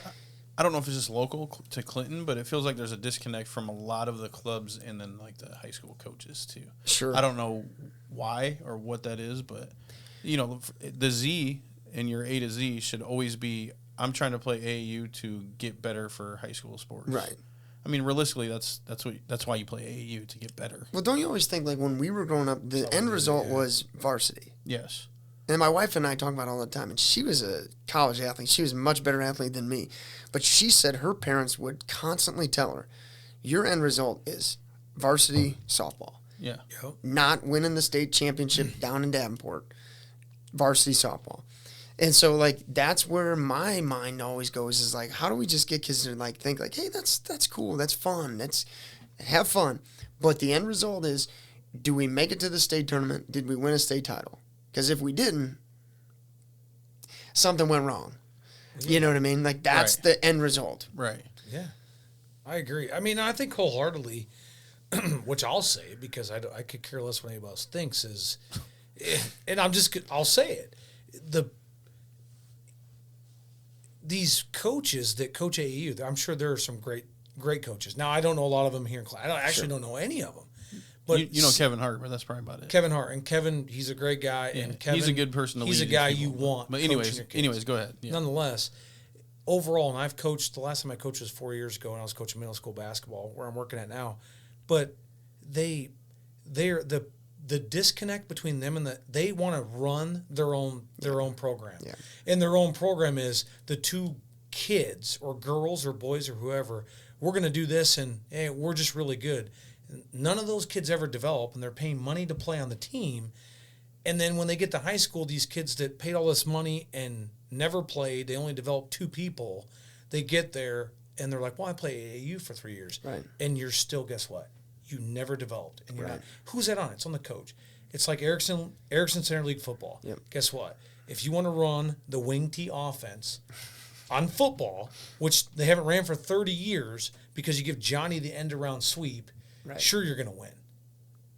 I don't know if it's just local to Clinton, but it feels like there's a disconnect from a lot of the clubs and then like the high school coaches too. Sure. I don't know why or what that is, but the Z in your A to Z should always be, I'm trying to play AAU to get better for high school sports. Right. I mean, realistically, that's why you play AAU, to get better. Well, don't you always think, like, when we were growing up, the end result was varsity? Yes. And my wife and I talk about it all the time, and she was a college athlete. She was a much better athlete than me. But she said her parents would constantly tell her, your end result is varsity softball. Yeah. Yep. Not winning the state championship down in Davenport. Varsity softball. And so, like, that's where my mind always goes, is like, how do we just get kids to, like, think, like, hey, that's cool, that's fun, have fun. But the end result is, do we make it to the state tournament? Did we win a state title? Because if we didn't, something went wrong. Yeah. You know what I mean? Like, that's the end result. Right. Yeah. I agree. I mean, I think wholeheartedly, which I'll say, because I could care less what anybody else thinks, is, and I'll say it, these coaches that coach AAU, I'm sure there are some great coaches. Now, I don't know a lot of them here in class. I don't know any of them. But you know Kevin Hart, but that's probably about it. Kevin Hart. And Kevin, he's a great guy. Yeah, and Kevin, he's a good person to lead. He's a guy you want. But anyways, go ahead. Yeah. Nonetheless, overall, and I've coached, the last time I coached was 4 years ago, and I was coaching middle school basketball, where I'm working at now. But they're the disconnect between them and they want to run their own program. Yeah. And their own program is the two kids or girls or boys or whoever, we're going to do this, and hey, we're just really good. None of those kids ever develop, and they're paying money to play on the team. And then when they get to high school, these kids that paid all this money and never played, they only developed 2 people, they get there and they're like, well, I play AAU for 3 years. Right. And you're still, guess what? You never developed. And you're not. Who's that on? It's on the coach. It's like Erickson Center League football. Yep. Guess what? If you want to run the wing tee offense on football, which they haven't ran for 30 years because you give Johnny the end-around sweep, sure, you're going to win.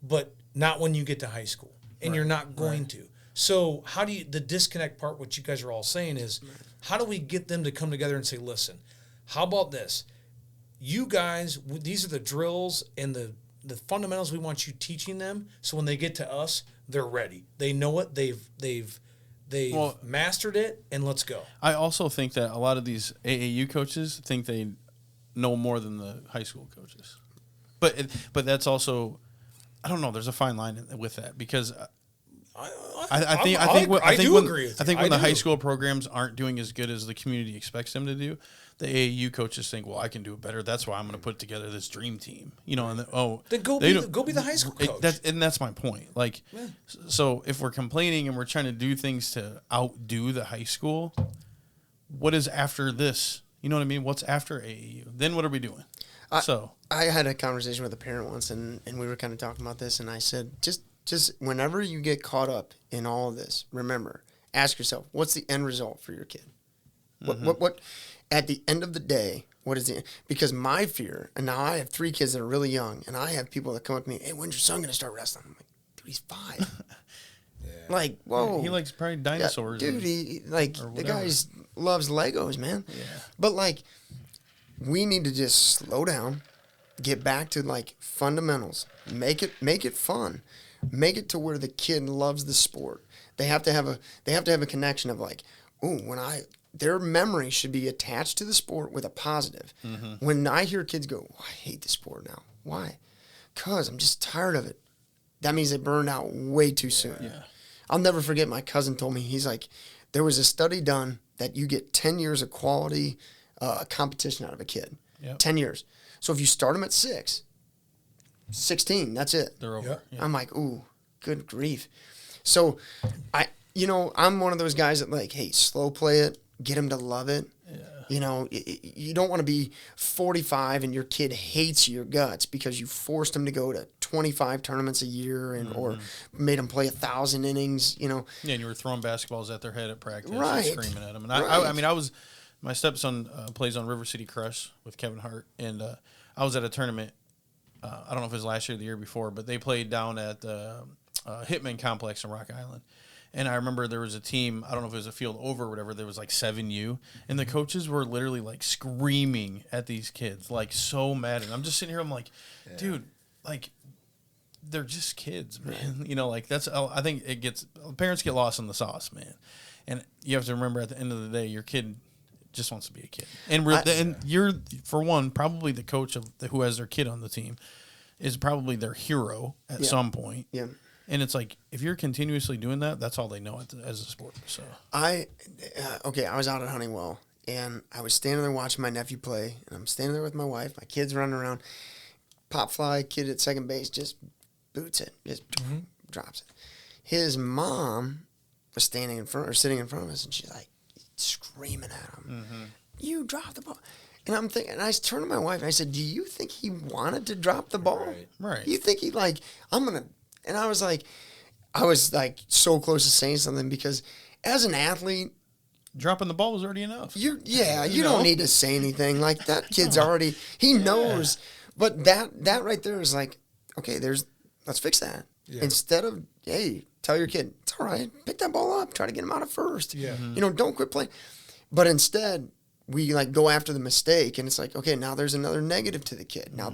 But not when you get to high school. And you're not going to. So how do you, the disconnect part, what you guys are all saying is, how do we get them to come together and say, listen, how about this? You guys, these are the drills and the fundamentals we want you teaching them, so when they get to us, they're ready. They know it. They've mastered it, and let's go. I also think that a lot of these AAU coaches think they know more than the high school coaches. But that's also, I don't know. There's a fine line with that, because I think when the high school programs aren't doing as good as the community expects them to do, the AAU coaches think, well, I can do it better. That's why I'm going to put together this dream team. You know, and then go be the high school coach. That's my point. Like, so if we're complaining and we're trying to do things to outdo the high school, what is after this? You know what I mean? What's after AAU? Then what are we doing? I had a conversation with a parent once, and we were kind of talking about this, and I said, just whenever you get caught up in all of this, remember, ask yourself, what's the end result for your kid? What at the end of the day, what is the, because my fear, and now I have 3 kids that are really young, and I have people that come up to me, hey, when's your son going to start wrestling? I'm like, dude, he's 5. Like, whoa. He likes probably dinosaurs. Yeah, dude, the guy loves Legos, man. Yeah. But, like, we need to just slow down, get back to, like, fundamentals, make it fun, make it to where the kid loves the sport. They have to have a connection of, like, ooh, their memory should be attached to the sport with a positive. Mm-hmm. When I hear kids go, oh, I hate the sport now. Why? Because I'm just tired of it. That means they burned out way too soon. Yeah. I'll never forget, my cousin told me, he's like, there was a study done that you get 10 years of quality competition out of a kid. Yep. 10 years. So if you start them at 16, that's it. They're over. Yeah. I'm like, ooh, good grief. So I'm one of those guys that, like, hey, slow play it, get them to love it. Yeah. You know, you don't want to be 45 and your kid hates your guts because you forced them to go to 25 tournaments a year or made them play 1,000 innings, you know. Yeah, and you were throwing basketballs at their head at practice and screaming at them. And my stepson plays on River City Crush with Kevin Hart, and I was at a tournament, I don't know if it was last year or the year before, but they played down at the Hitman Complex in Rock Island. And I remember there was a team, I don't know if it was a field over or whatever, there was like 7U, and the coaches were literally like screaming at these kids, like so mad. And I'm just sitting here, I'm like, dude, like, they're just kids, man. You know, like, I think parents get lost in the sauce, man. And you have to remember, at the end of the day, your kid just wants to be a kid. And you're, for one, probably the coach who has their kid on the team is probably their hero at some point. Yeah. And it's like, if you're continuously doing that, that's all they know as a sport. So I was out at Honeywell, and I was standing there watching my nephew play, and I'm standing there with my wife, my kid's running around. Pop fly, kid at second base, just boots it, just drops it. His mom was sitting in front of us, and she's like screaming at him, "You dropped the ball!" And I'm thinking, and I turned to my wife, and I said, "Do you think he wanted to drop the ball? Right. You think he I'm gonna?" And I was like so close to saying something, because as an athlete, dropping the ball was already enough. You don't need to say anything. Like, that kid's already, he knows. But that right there is like, okay, let's fix that. Yeah. Instead of, hey, tell your kid, it's all right, pick that ball up, try to get him out of first. Yeah. Don't quit playing. But instead, we go after the mistake, and it's like, okay, now there's another negative to the kid. Now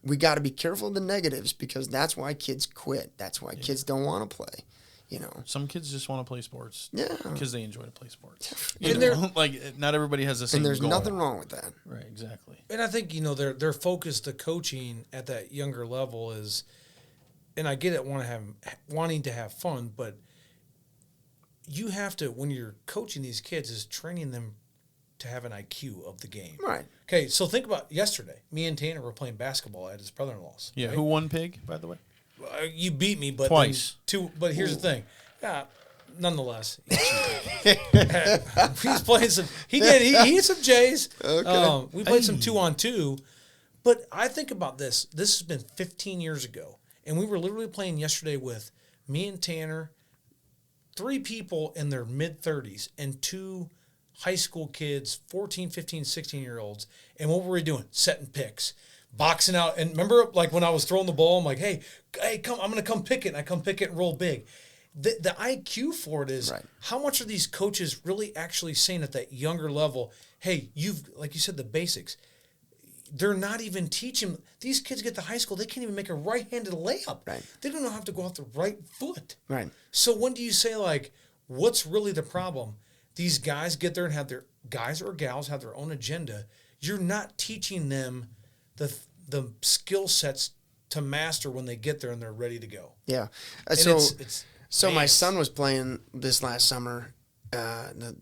we got to be careful of the negatives, because that's why kids quit. That's why kids don't want to play. Some kids just want to play sports. Yeah. Because they enjoy to play sports. Not everybody has the same And there's goal. nothing wrong with that. Right, exactly. And I think, their focus to coaching at that younger level is, and I get it, wanting to have fun, but you have to, when you're coaching these kids, is training them to have an IQ of the game. Right. Okay, so think about yesterday. Me and Tanner were playing basketball at his brother-in-law's. Yeah, right? Who won Pig, by the way? You beat me, but twice. But here's the thing. Yeah, nonetheless, he's playing some. He hit some J's. Okay. We played some 2-on-2. But I think about this. This has been 15 years ago, and we were literally playing yesterday with me and Tanner, 3 people in their mid-30s, and 2 high school kids, 14, 15, 16-year-olds. And what were we doing? Setting picks. Boxing out. And remember, when I was throwing the ball, I'm like, hey, come, I'm going to come pick it. And I come pick it and roll big. The IQ for it is, how much are these coaches really actually saying at that younger level, hey, like you said, the basics. They're not even teaching. These kids get to high school, they can't even make a right-handed layup. Right. They don't know how to go off the right foot. Right. So when do you say, what's really the problem? These guys get there and have guys or gals have their own agenda. You're not teaching them the skill sets to master when they get there and they're ready to go. Yeah. So my son was playing this last summer, the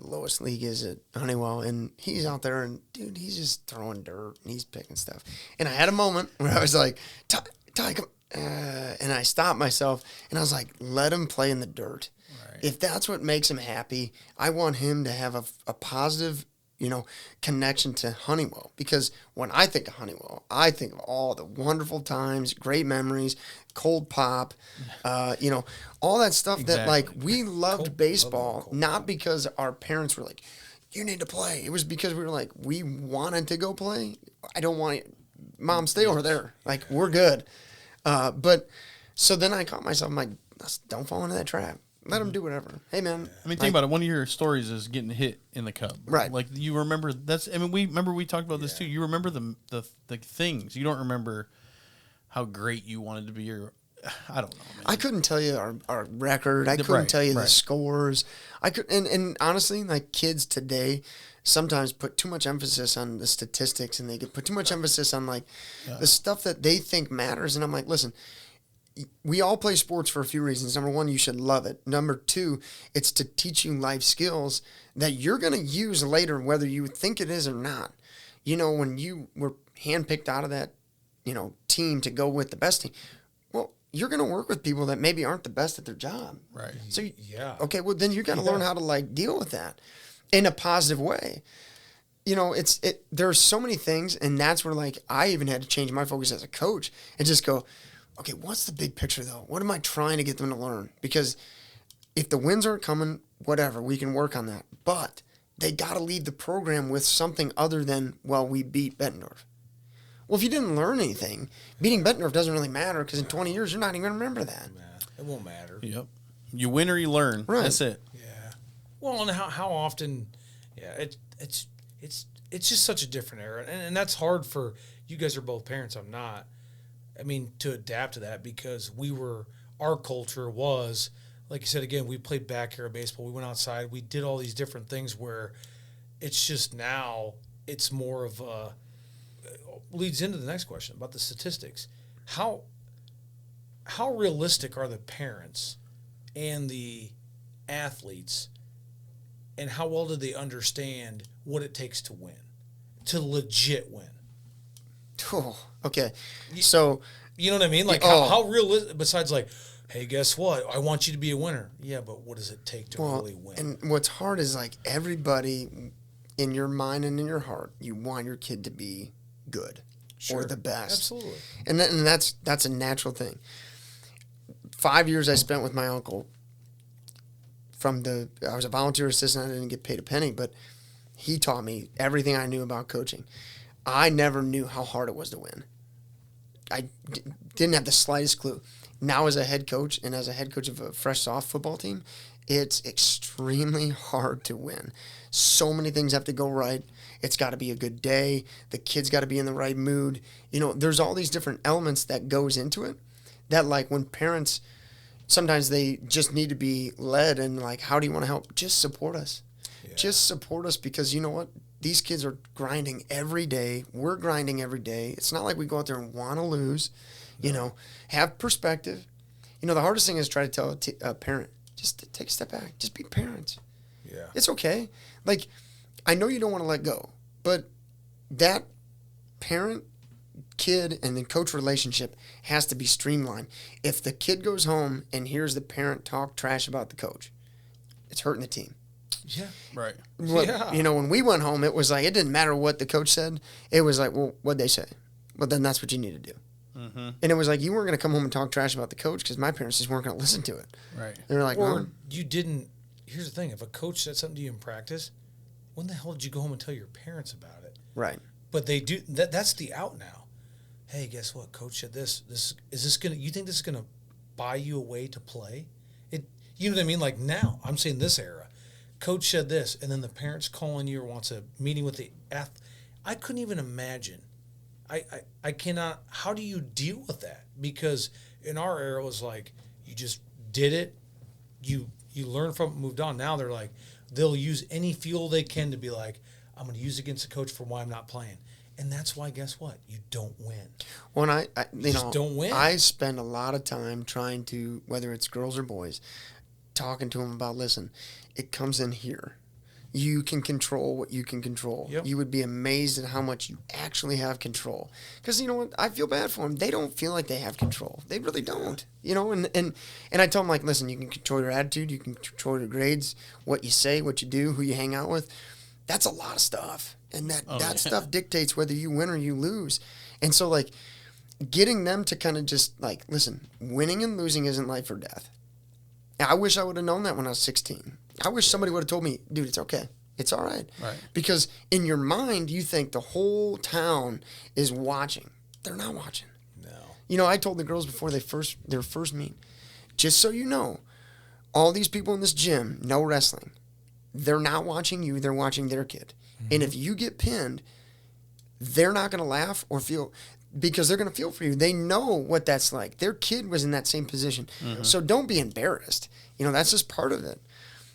lowest league is at Honeywell, and he's out there, and dude, he's just throwing dirt and he's picking stuff. And I had a moment where I was like, Ty, come, and I stopped myself and I was like, let him play in the dirt. Right. If that's what makes him happy, I want him to have a positive, connection to Honeywell. Because when I think of Honeywell, I think of all the wonderful times, great memories, cold pop, all that stuff. Exactly. That we loved baseball, not because our parents were like, you need to play. It was because we were like, we wanted to go play. I don't want it. Mom, stay over there. We're good. But so then I caught myself, I'm like, don't fall into that trap. Let them do whatever. Hey, man. Think about it. One of your stories is getting hit in the Cub. Right. You remember we talked about this too. You remember the things. You don't remember how great you wanted to be, or I don't know. Man. I couldn't tell you our record. I couldn't tell you the scores. I could, and honestly, kids today sometimes put too much emphasis on the statistics, and they put too much emphasis on the stuff that they think matters. And I'm like, listen, we all play sports for a few reasons. Number one, you should love it. Number two, it's to teach you life skills that you're going to use later, whether you think it is or not. When you were handpicked out of that, team to go with the best team, well, you're going to work with people that maybe aren't the best at their job. Right. So, okay, well, then you got to learn how to deal with that in a positive way. There's so many things, and that's where I even had to change my focus as a coach and just go, okay, what's the big picture, though? What am I trying to get them to learn? Because if the wins aren't coming, whatever, we can work on that. But they got to leave the program with something other than, we beat Bettendorf. Well, if you didn't learn anything, beating Bettendorf doesn't really matter, because in 20 years, you're not even going to remember that. It won't matter. Yep. You win or you learn. Right. That's it. Yeah. Well, and how often, it's just such a different era. And that's hard for, you guys are both parents, I'm not. To adapt to that, because our culture was, like you said, again, we played backyard baseball. We went outside. We did all these different things where It's just now it's more of a leads into the next question about the statistics. How realistic are the parents and the athletes, and how well do they understand what it takes to win, to legit win? Oh, okay. So you know what I mean? Like how realistic, besides like, hey, guess what? I want you to be a winner. Yeah, but what does it take to really win? And what's hard is like everybody in your mind and in your heart, you want your kid to be good or the best. Absolutely. And that's a natural thing. 5 years I spent with my uncle. I was a volunteer assistant. I didn't get paid a penny, but he taught me everything I knew about coaching. I never knew how hard it was to win. I didn't have the slightest clue. Now as a head coach and as a head coach of a fresh soft football team, it's extremely hard to win. So many things have to go right. It's got to be a good day. The kid's got to be in the right mood. You know, there's all these different elements that goes into it that, like, when parents, sometimes they just need to be led and, like, how do you want to help? Just support us. Yeah. Just support us, because you know what? These kids are grinding every day. We're grinding every day. It's not like we go out there and want to lose. No. You know, have perspective. You know, the hardest thing is try to tell a parent, just take a step back. Just be parents. Yeah. It's okay. Like, I know you don't want to let go, but that parent, kid, and then coach relationship has to be streamlined. If the kid goes home and hears the parent talk trash about the coach, it's hurting the team. Yeah. Right. Yeah. You know, when we went home, it was like, it didn't matter what the coach said. It was like, well, what'd they say? Well, then that's what you need to do. Mm-hmm. And it was like, you weren't going to come home and talk trash about the coach because my parents just weren't going to listen to it. Right. They were like, or you didn't. Here's the thing. If a coach said something to you in practice, when the hell did you go home and tell your parents about it? Right. But they do. That's the out now. Hey, guess what? Coach said this. You think this is going to buy you a way to play? You know what I mean? Like now, I'm saying this era. Coach said this, and then the parents calling you or wants a meeting with the athlete. I couldn't even imagine. I cannot. How do you deal with that? Because in our era, it was like you just did it. You learned from it, moved on. Now they're like, they'll use any fuel they can to be like, I'm going to use against the coach for why I'm not playing. And that's why, guess what? You don't win. When you don't win. I spend a lot of time trying to, whether it's girls or boys, talking to them about, listen, it comes in here. You can control what you can control. Yep. You would be amazed at how much you actually have control. Because, you know what? I feel bad for them. They don't feel like they have control. They really don't. You know, and I tell them, like, listen, you can control your attitude. You can control your grades, what you say, what you do, who you hang out with. That's a lot of stuff. And that stuff dictates whether you win or you lose. And so, like, getting them to kind of just, like, listen, winning and losing isn't life or death. I wish I would have known that when I was 16. I wish somebody would have told me, dude, it's okay. It's all right. Right. Because in your mind, you think the whole town is watching. They're not watching. No. You know, I told the girls before their first meet, just so you know, all these people in this gym know wrestling. They're not watching you. They're watching their kid. Mm-hmm. And if you get pinned, they're not going to laugh or feel, because they're going to feel for you. They know what that's like. Their kid was in that same position. Mm-hmm. So don't be embarrassed. You know, that's just part of it.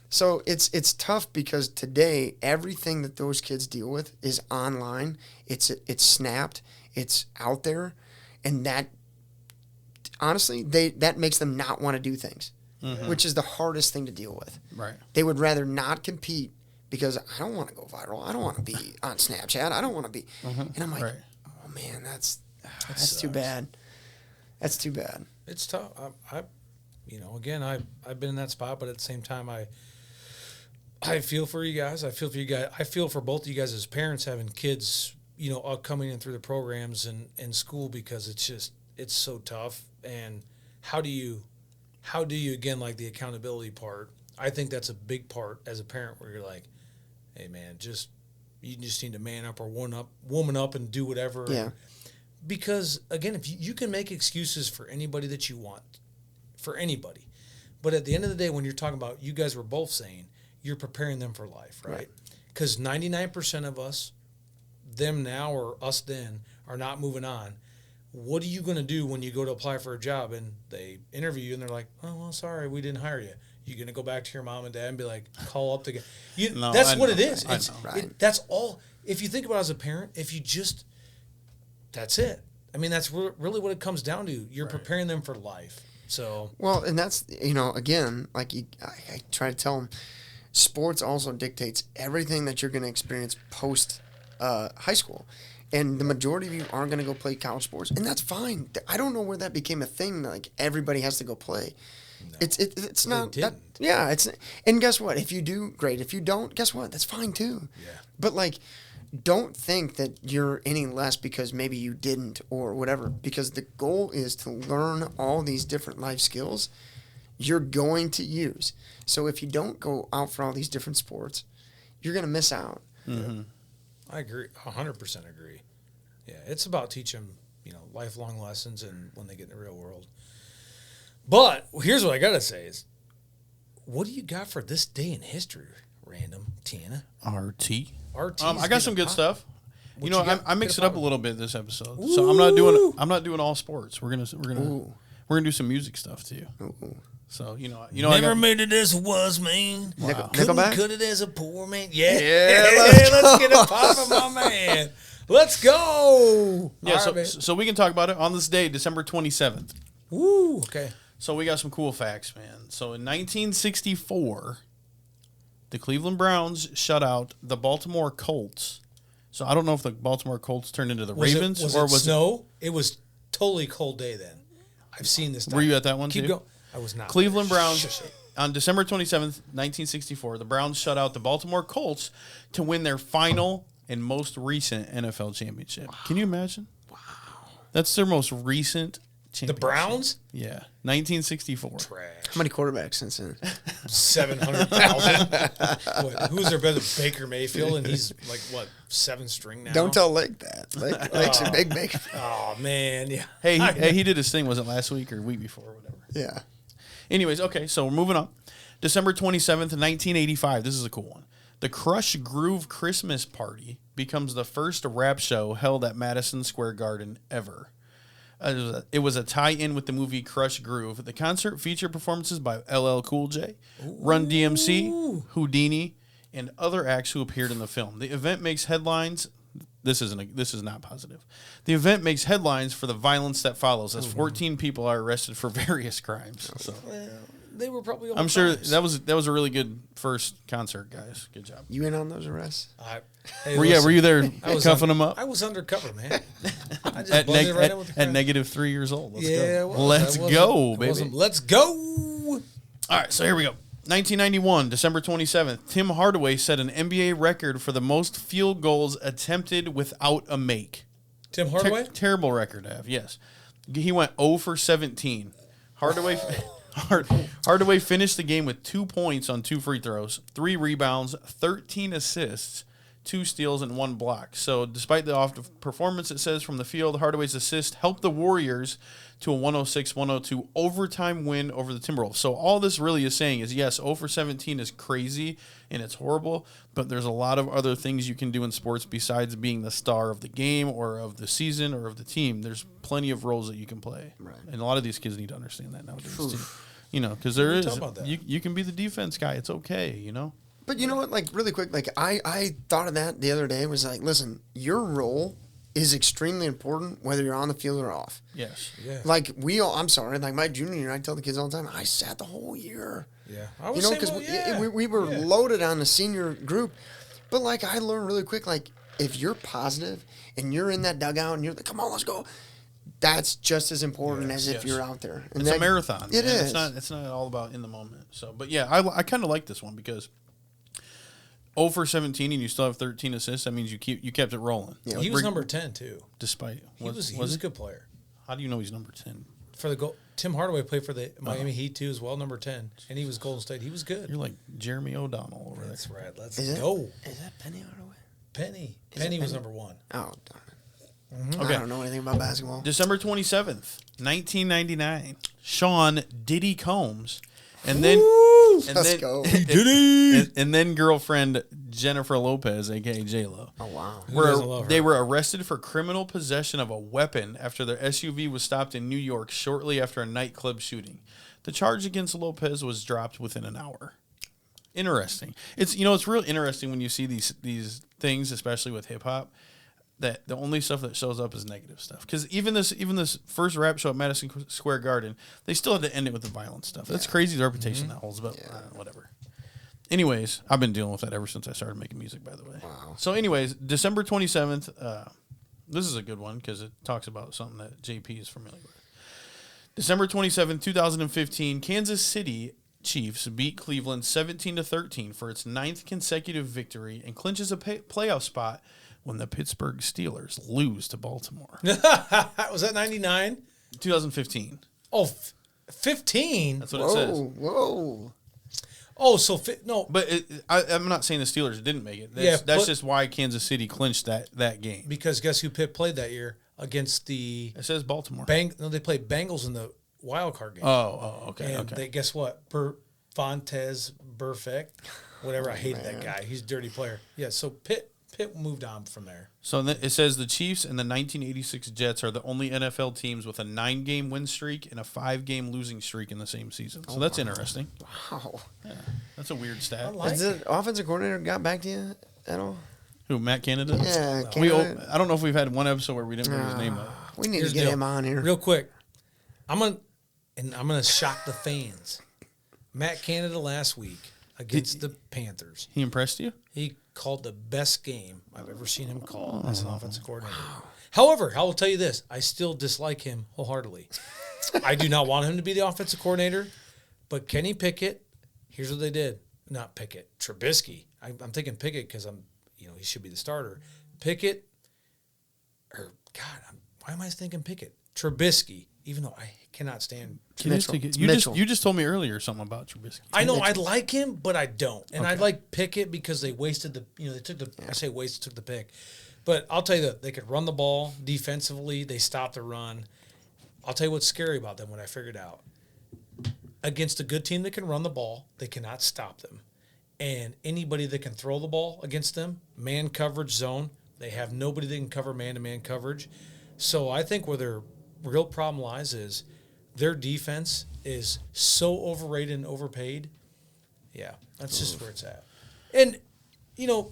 So it's tough because today everything that those kids deal with is online. It's snapped. It's out there, and that honestly that makes them not want to do things, mm-hmm. which is the hardest thing to deal with. Right. They would rather not compete because I don't want to go viral. I don't want to be on Snapchat. I don't want to be. Mm-hmm. And I'm like, right. Oh man, that's too bad. That's too bad. It's tough. Again, I've been in that spot, but at the same time, I feel for you guys. I feel for you guys. I feel for both of you guys as parents having kids, coming in through the programs and school, because it's so tough. And how do you again, like the accountability part? I think that's a big part as a parent, where you're like, hey man, you just need to man up or woman up and do whatever. Yeah. Because again, if you can make excuses for anybody that you want, for anybody, but at the end of the day, when you're talking about, you guys were both saying, you're preparing them for life, right? Because 99% of us, them now or us then, are not moving on. What are you going to do when you go to apply for a job and they interview you and they're like, oh, well, sorry, we didn't hire you? You going to go back to your mom and dad and be like, call up the guy? No, that's I what know. it is. I know. Right. That's all. If you think about it as a parent, that's it. I mean, that's really what it comes down to. You're preparing them for life. So well, and that's, again, like I try to tell them, sports also dictates everything that you're going to experience post high school. And the majority of you aren't going to go play college sports, and that's fine. I don't know where that became a thing. Like everybody has to go play. No. It's not. That, yeah. And guess what? If you do, great. If you don't, guess what? That's fine too. Yeah. But like, don't think that you're any less because maybe you didn't or whatever. Because the goal is to learn all these different life skills you're going to use. So if you don't go out for all these different sports, you're going to miss out. Mm-hmm. I agree, 100% agree. Yeah, it's about teaching them, lifelong lessons and when they get in the real world. But here's what I gotta say is, what do you got for this day in history, Random Tanner? RT. I got some good stuff. I mixed it up a little bit this episode, Ooh. so I'm not doing all sports. We're gonna do some music stuff too. Ooh. So never made it as it was, man. Wow. Couldn't cut it as a poor man. Yeah, let's get it poppin', my man. Let's go. Yeah, so we can talk about it on this day, December 27th. Woo. Okay. So we got some cool facts, man. So in 1964, the Cleveland Browns shut out the Baltimore Colts. So I don't know if the Baltimore Colts turned into the Ravens was it snow. It was totally cold day then. I've seen this. Were you at that one Keep too? Going. I was not. Cleveland Browns on December 27th, 1964, the Browns shut out the Baltimore Colts to win their final and most recent NFL championship. Wow. Can you imagine? Wow. That's their most recent championship. The Browns? Yeah. 1964. Trash. How many quarterbacks since then? 700,000. Who's their better? Baker Mayfield, and he's like, what, 7 string now? Don't tell Lake that. Lake's a big Baker. Oh, man. Yeah. Hey, he did his thing. Was it last week or week before or whatever? Yeah. Anyways, okay, so we're moving on. December 27th, 1985. This is a cool one. The Crush Groove Christmas Party becomes the first rap show held at Madison Square Garden ever. It was a tie-in with the movie Crush Groove. The concert featured performances by LL Cool J, Run DMC, Houdini, and other acts who appeared in the film. The event makes headlines. This is not positive. The event makes headlines for the violence that follows, as 14 people are arrested for various crimes. So. Well, they were probably all I'm sure crimes. that was a really good first concert, guys. Good job. You in on those arrests? Were you there cuffing them up? I was undercover, man. I just at buzzed right in with the crowd. -3 years old. Let's go. Well, Let's go, baby. Let's go. All right, so here we go. 1991, December 27th, Tim Hardaway set an NBA record for the most field goals attempted without a make. Tim Hardaway? Terrible record to have, yes. He went 0 for 17. Hardaway finished the game with 2 points on 2 free throws, 3 rebounds, 13 assists, 2 steals, and 1 block. So despite the off performance, it says from the field, Hardaway's assist helped the Warriors to a 106-102 overtime win over the Timberwolves. So all this really is saying is, yes, 0 for 17 is crazy and it's horrible, but there's a lot of other things you can do in sports besides being the star of the game or of the season or of the team. There's plenty of roles that you can play. Right. And a lot of these kids need to understand that nowadays, too. Because there is, you can be the defense guy. It's okay, But you know what, like, really quick, like, I thought of that the other day. Was like, listen, your role is extremely important whether you're on the field or off. Yes. Yeah. Like, I'm sorry, like, my junior year, I tell the kids all the time, I sat the whole year. Yeah. I was because we were loaded on the senior group. But, like, I learned really quick, like, if you're positive and you're in that dugout and you're like, come on, let's go, that's just as important as if you're out there. And it's a marathon. It is. It's not all about in the moment. So, but yeah, I kind of like this one because 0 for 17 and you still have 13 assists. That means you kept it rolling. Yeah. He was number 10 too. Despite he was a good player. How do you know he's number 10? For the goal, Tim Hardaway played for the Miami Heat too as well, number 10, and he was Golden State. He was good. You're like Jeremy O'Donnell over there. That's right. Let's go. Is that Penny Hardaway? Penny was number 1. Oh, darn it. Mm-hmm. Okay. I don't know anything about basketball. December 27th, 1999. Sean Diddy Combs. And then girlfriend Jennifer Lopez, aka J-Lo. Oh, wow. They were arrested for criminal possession of a weapon after their SUV was stopped in New York shortly after a nightclub shooting. The charge against Lopez was dropped within an hour. Interesting. It's real interesting when you see these things, especially with hip hop, that the only stuff that shows up is negative stuff. Because even this first rap show at Madison Square Garden, they still had to end it with the violent stuff. That's crazy, the reputation that holds, but whatever. Anyways, I've been dealing with that ever since I started making music, by the way. Wow. So anyways, December 27th, this is a good one because it talks about something that JP is familiar with. December 27th, 2015, Kansas City Chiefs beat Cleveland 17-13 for its 9th consecutive victory and clinches a playoff spot when the Pittsburgh Steelers lose to Baltimore. Was that 99? 2015. Oh, 15? That's what it says. Whoa. Oh, so no. But I'm not saying the Steelers didn't make it. That's just why Kansas City clinched that game. Because guess who Pitt played that year against the... It says Baltimore. No, they played Bengals in the wild card game. Okay. And they, guess what? Fontes Burfict, whatever. I hated that guy. He's a dirty player. Yeah, so Pitt moved on from there. So it says the Chiefs and the 1986 Jets are the only NFL teams with a 9-game win streak and a 5-game losing streak in the same season. So that's interesting. Wow. Yeah, that's a weird stat. Has the offensive coordinator got back to you at all? Who, Matt Canada? Yeah, Canada. I don't know if we've had one episode where we didn't bring his name up. We need to get him on here. Real quick. I'm gonna shock the fans. Matt Canada last week against the Panthers. He impressed you? He called the best game I've ever seen him call as an offensive coordinator. However, I will tell you this. I still dislike him wholeheartedly. I do not want him to be the offensive coordinator, but Kenny Pickett, here's what they did. Not Pickett, Trubisky. I'm thinking Pickett because he should be the starter. Pickett, why am I thinking Pickett? Trubisky, even though I cannot stand You just told me earlier something about Trubisky. I know I like him, but I don't. And I like Pickett because they wasted they took the pick. But I'll tell you that they could run the ball defensively. They stopped the run. I'll tell you what's scary about them, what I figured out. Against a good team that can run the ball, they cannot stop them. And anybody that can throw the ball against them, man coverage zone, they have nobody that can cover man-to-man coverage. So I think where their real problem lies is their defense is so overrated and overpaid. Yeah, that's just where it's at. And,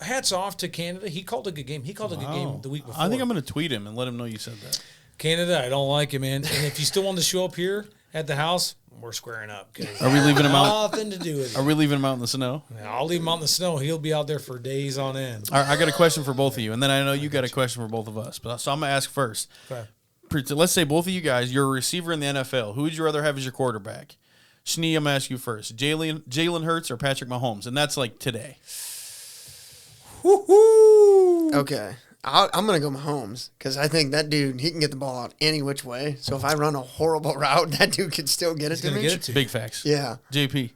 hats off to Canada. He called a good game. He called a good game the week before. I think I'm going to tweet him and let him know you said that. Canada, I don't like him, man. And if you still want to show up here at the house, we're squaring up. Are we leaving him out? Nothing to do with it. Are we leaving him out in the snow? I'll leave him out in the snow. He'll be out there for days on end. All right, I got a question for both of you, and then I know you got a question for both of us. So I'm going to ask first. Okay. Let's say both of you guys, you're a receiver in the NFL. Who would you rather have as your quarterback? Schnee, I'm going to ask you first. Jalen Hurts or Patrick Mahomes? And that's like today. Woo-hoo! Okay. I'm going to go Mahomes because I think that dude, he can get the ball out any which way. So if I run a horrible route, that dude can still get it to me. Big facts. Yeah. JP.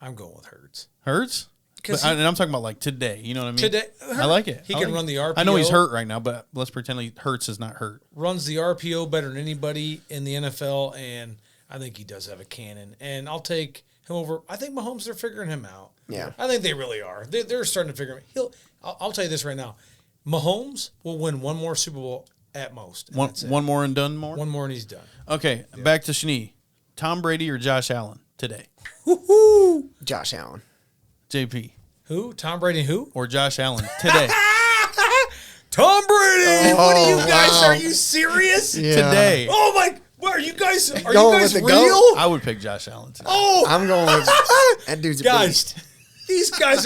I'm going with Hurts. Hurts? And I'm talking about like today. You know what I mean? Today, I like it. He can run the RPO. I know he's hurt right now, but let's pretend Hurts is not hurt. Runs the RPO better than anybody in the NFL, and I think he does have a cannon. And I'll take him over. I think Mahomes, they're figuring him out. Yeah. I think they really are. They're starting to figure him out. I'll tell you this right now. Mahomes will win one more Super Bowl at most. One more and done more? One more and he's done. Okay, back to Schnee. Tom Brady or Josh Allen today? Woo-hoo! Josh Allen. JP. Who? Tom Brady who? Or Josh Allen today? Tom Brady! What are you guys? Wow. Are you serious? Yeah. Today. Oh my! What are you guys? Are Going you guys with the real? goat? I would pick Josh Allen today. Oh, I'm going with that dude's a guys. beast. These guys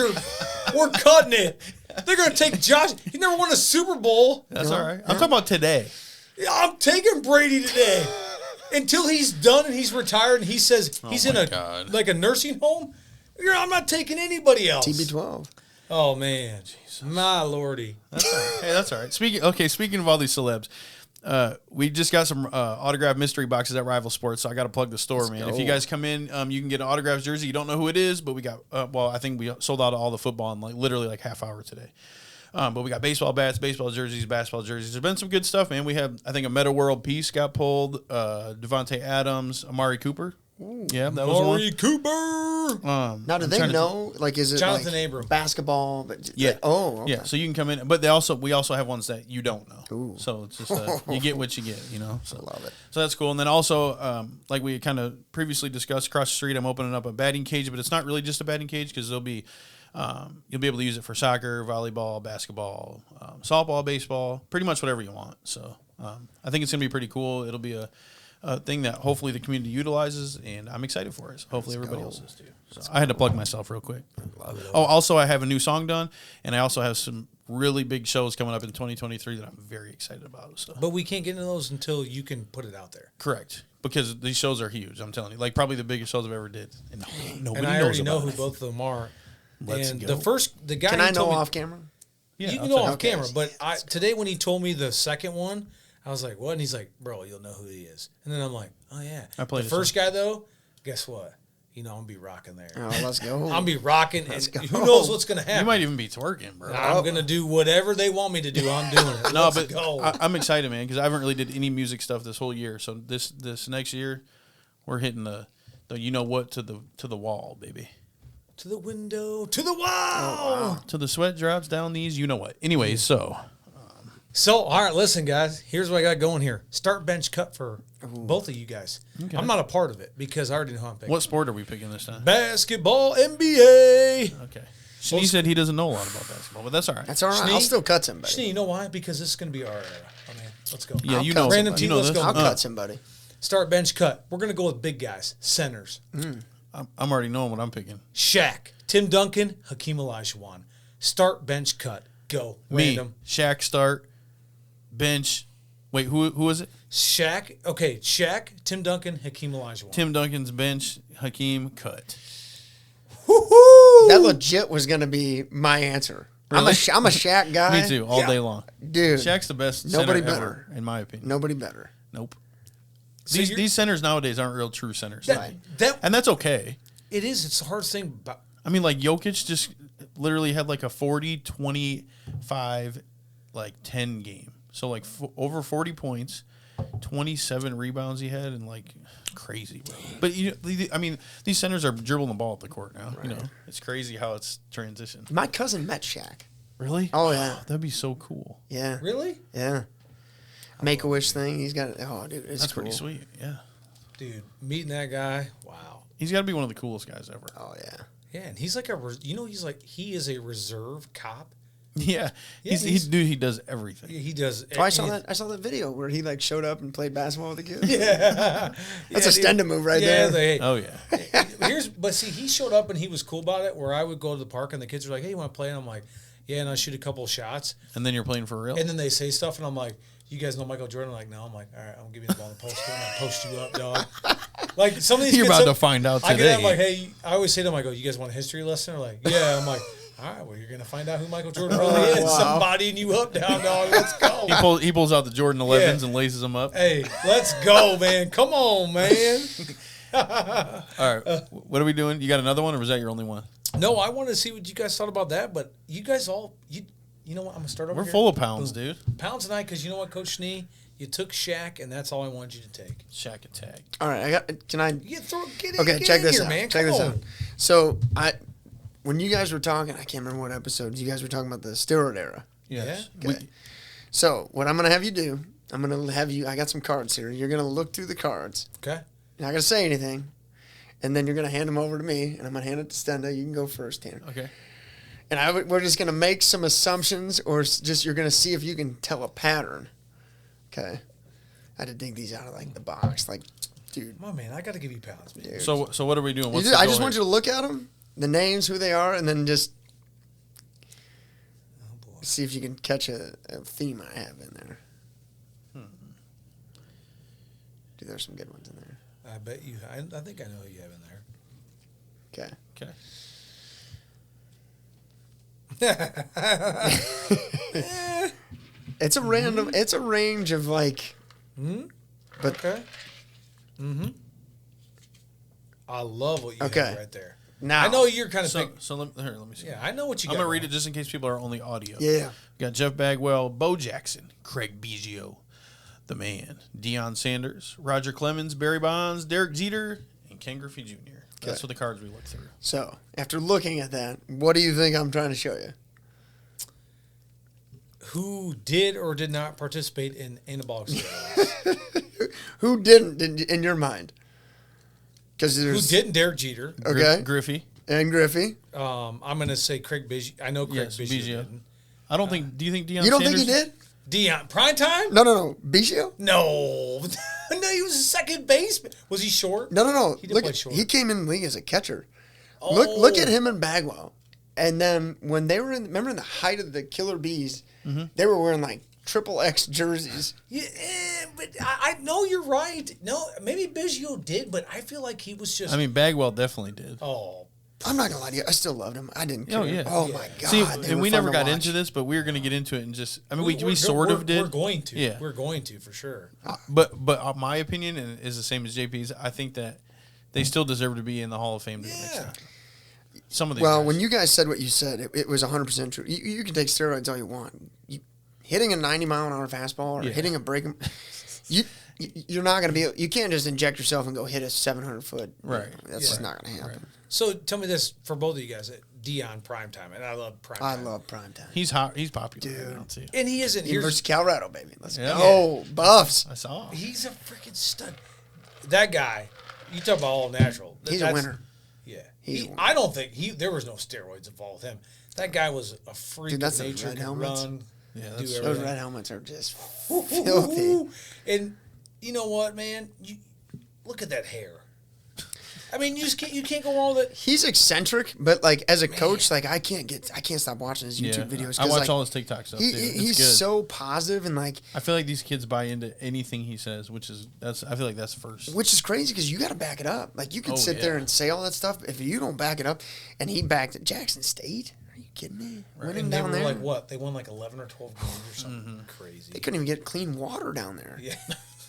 we're cutting it. They're going to take Josh. He never won a Super Bowl. That's all right. I'm talking about today. I'm taking Brady today. Until he's done and he's retired and he says he's in a nursing home. I'm not taking anybody else. TB12. Oh, man. Jesus. My lordy. That's all right. Hey, that's all right. Speaking of all these celebs, we just got some autographed mystery boxes at Rival Sports, so I got to plug the store, man. If you guys come in, you can get an autographed jersey. You don't know who it is, but we got, I think we sold out of all the football in literally half hour today. But we got baseball bats, baseball jerseys, basketball jerseys. There's been some good stuff, man. We have, I think, a Meta World piece got pulled, Devontae Adams, Amari Cooper. Yeah, that was one. Maury Cooper. Now, do they know? Like, is it Jonathan like Abram basketball? But Yeah. Oh, okay. Yeah, so you can come in, but we also have ones that you don't know. Ooh. So it's just you get what you get, you know. So I love it. So that's cool. And then also, like we kind of previously discussed, across the street, I'm opening up a batting cage, but it's not really just a batting cage because there'll be you'll be able to use it for soccer, volleyball, basketball, softball, baseball, pretty much whatever you want. So I think it's gonna be pretty cool. It'll be a thing that hopefully the community utilizes, and I'm excited for it. So hopefully everybody else is too. So I had to plug myself real quick. Love it. Oh, also I have a new song done, and I also have some really big shows coming up in 2023 that I'm very excited about. So. But we can't get into those until you can put it out there. Correct, because these shows are huge. I'm telling you, like probably the biggest shows I've ever did, and nobody And I knows already know about who it. both of them are. Let's and go. the guy. Can who I know told me, off camera? Yeah, you I'll can know tell off Okay. camera, but today when he told me the second one, I was like, "What?" And he's like, "Bro, you'll know who he is." And then I'm like, "Oh yeah." I played the it, first guy though. Guess what? You know I'm gonna be rocking there. Oh, let's go. I'm gonna be rocking, and Let's go. who knows what's gonna happen? You might even be twerking, bro. I'm gonna do whatever they want me to do. I'm doing it. No, Let's but go. I'm excited, man, because I haven't really did any music stuff this whole year. So this next year, we're hitting the you know what to the wall, baby. To the window, to the wall. Oh, wow. To the sweat drops down these, you know what. Anyways, so So, all right, listen, guys. Here's what I got going here. Start bench cut for both of you guys. Okay. I'm not a part of it because I already know who I'm picking. what sport are we picking this time? Basketball, NBA. Okay. He said he doesn't know a lot about basketball, but that's all right. That's all right. Schnee? I'll still cut somebody. Schnee, you know why? Because this is going to be our era. Oh, man. Let's go. Yeah, I'll you cut know. Random somebody. team, You know let's this. go. I'll cut somebody. Start bench cut. We're going to go with big guys, centers. I'm already knowing what I'm picking. Shaq, Tim Duncan, Hakeem Olajuwon. Start bench cut. Go. Random. Me, Shaq start, bench. Wait, who is it? Shaq. Okay, Shaq, Tim Duncan, Hakeem Olajuwon. Tim Duncan's bench, Hakeem cut. Woo-hoo! That legit was going to be my answer. I'm a Shaq guy. Me too, all Yeah. day long. Dude. Shaq's the best Nobody center better. ever, in my opinion. Nobody better. Nope. So These centers nowadays aren't real true centers. that And that's okay. it is. It's the hardest thing about. I mean, like, Jokic just literally had like a 40, 25, 10 game. So, like, over 40 points, 27 rebounds he had, and, like, crazy, bro. But, I mean, these centers are dribbling the ball at the court now. Right. You know, it's crazy how it's transitioned. My cousin met Shaq. Really? Oh, yeah. That'd be so cool. Yeah. Really? Yeah. Make-A-Wish thing. He's got, oh, dude, it's That's cool. pretty sweet. Yeah. Dude, meeting that guy, wow. He's got to be one of the coolest guys ever. Oh, yeah. Yeah, and he's like he is a reserve cop. Yeah. Yeah, He does everything. He does. Oh, I saw that video where he, showed up and played basketball with the kids. Yeah. That's a Stenda move right there. Oh, yeah. But see, he showed up and he was cool about it. Where I would go to the park and the kids were like, "Hey, you want to play?" And I'm like, "Yeah," and I shoot a couple of shots, And then you're playing for real? and then they say stuff, and I'm like, "You guys know Michael Jordan?" I'm like, "No." I'm like, "All right, I'm gonna give you the ball in the post. I'm gonna post you up, dog." Like some of these You're kids about to find out I get today. I'm like, "Hey," I always say to them, "I go, you guys want a history lesson?" Or like, "Yeah." I'm like, "All right, well, you're gonna find out who Michael Jordan really is. Wow. Somebody you up, down, dog. Let's go." He pulls out the Jordan 11s Yeah. and laces them up. Hey, let's go, man. Come on, man. All right. What are we doing? You got another one, or was that your only one? No, I wanted to see what you guys thought about that, but you guys you know what? I'm gonna start over. We're here. full of pounds, Boom. dude. Pounds tonight, because you know what, Coach Schnee, you took Shaq, and that's all I wanted you to take. Shack attack. All right, can I? Get Okay, get check in this here, out. man. Check Come this on. out. So when you guys were talking, I can't remember what episode you guys were talking about the steroid era. Yes. Yeah? Okay. So what I'm gonna have you do, I'm gonna have you. I got some cards here. You're gonna look through the cards. Okay. You're not gonna say anything, and then you're gonna hand them over to me, and I'm gonna hand it to Stenda. You can go first, Tanner. Okay. And we're just gonna make some assumptions, or just you're gonna see if you can tell a pattern. Okay. I had to dig these out of the box, dude. My man, I got to give you pounds, man. Dude. So what are we doing? What's I just want you to look at them, the names, who they are, and then just Oh, boy. see if you can catch a theme I have in there. Dude, there's some good ones in there. I bet you. I think I know who you have in there. Okay. Okay. It's a random. It's a range of Hmm? But Okay. Mm-hmm. I love what you Okay. have right there. now I know you're kind of So let me see. Yeah, I know what you got. I'm gonna read wrong. it just in case people are only audio. Yeah. We got Jeff Bagwell, Bo Jackson, Craig Biggio, the man, Deion Sanders, Roger Clemens, Barry Bonds, Derek Jeter, and Ken Griffey Jr. That's what the cards we looked through. So, after looking at that, what do you think I'm trying to show you? Who did or did not participate in anabolic steroids? Who didn't in your mind? Because Who didn't? Derek Jeter. Okay. Griffey. And Griffey. I'm going to say Craig Biggio. I know Craig Biggio didn't. I don't think. Do you think Deion? You don't Sanders think he did? Deion prime time? No. Biggio? No, no. He was a second baseman. Was he short? No. He did Look, play short. he came in the league as a catcher. Oh. Look at him and Bagwell. And then when they were remember in the height of the Killer Bees, they were wearing like XXX jerseys. Yeah, but I know you're right. No, maybe Biggio did, but I feel like he was just. I mean, Bagwell definitely did. Oh. I'm not gonna lie to you. I still loved him. I didn't care. Oh, yeah. Oh my god. See, they and were we fun never to got watch. into this, but we were going to get into it and just. I mean, we We're sort of did. We're going to. Yeah. We're going to for sure. But my opinion is the same as JP's. I think that they still deserve to be in the Hall of Fame to an extent. Some of these. Well, guys. when you guys said what you said, it was 100% true. You can take steroids all you want. Hitting a 90-mile-an-hour fastball or hitting a break, you're not going to be. You can't just inject yourself and go hit a 700-foot. Right. That's just not going to happen. Right. So tell me this for both of you guys: Deion primetime, and I love primetime. I love primetime. He's hot. He's popular Dude. right now too. And he isn't. University of Colorado, baby. Let's Yeah. go, Buffs. I saw. He's a freaking stud. That guy, you talk about all natural. He's a winner. Yeah. He's a winner. I don't think there was no steroids involved with him. That guy was a freak Dude, that's of the nature. red Could helmets. run. Yeah, do that's- Those everything. red helmets are just filthy. And you know what, man? You look at that hair. I mean, you can't go all that. He's eccentric, but like as a coach, like I can't stop watching his YouTube videos. 'Cause, I watch like, all his TikTok stuff. Too. He's good. so positive and like, I feel like these kids buy into anything he says, I feel like that's first. which is crazy because you got to back it up. Like you can Oh, sit there yeah. and say all that stuff if you don't back it up. And he backed at Jackson State. Are you kidding me? Winning And they down were there. like what? They won like 11 or 12 games or something crazy. They couldn't even get clean water down there. Yeah.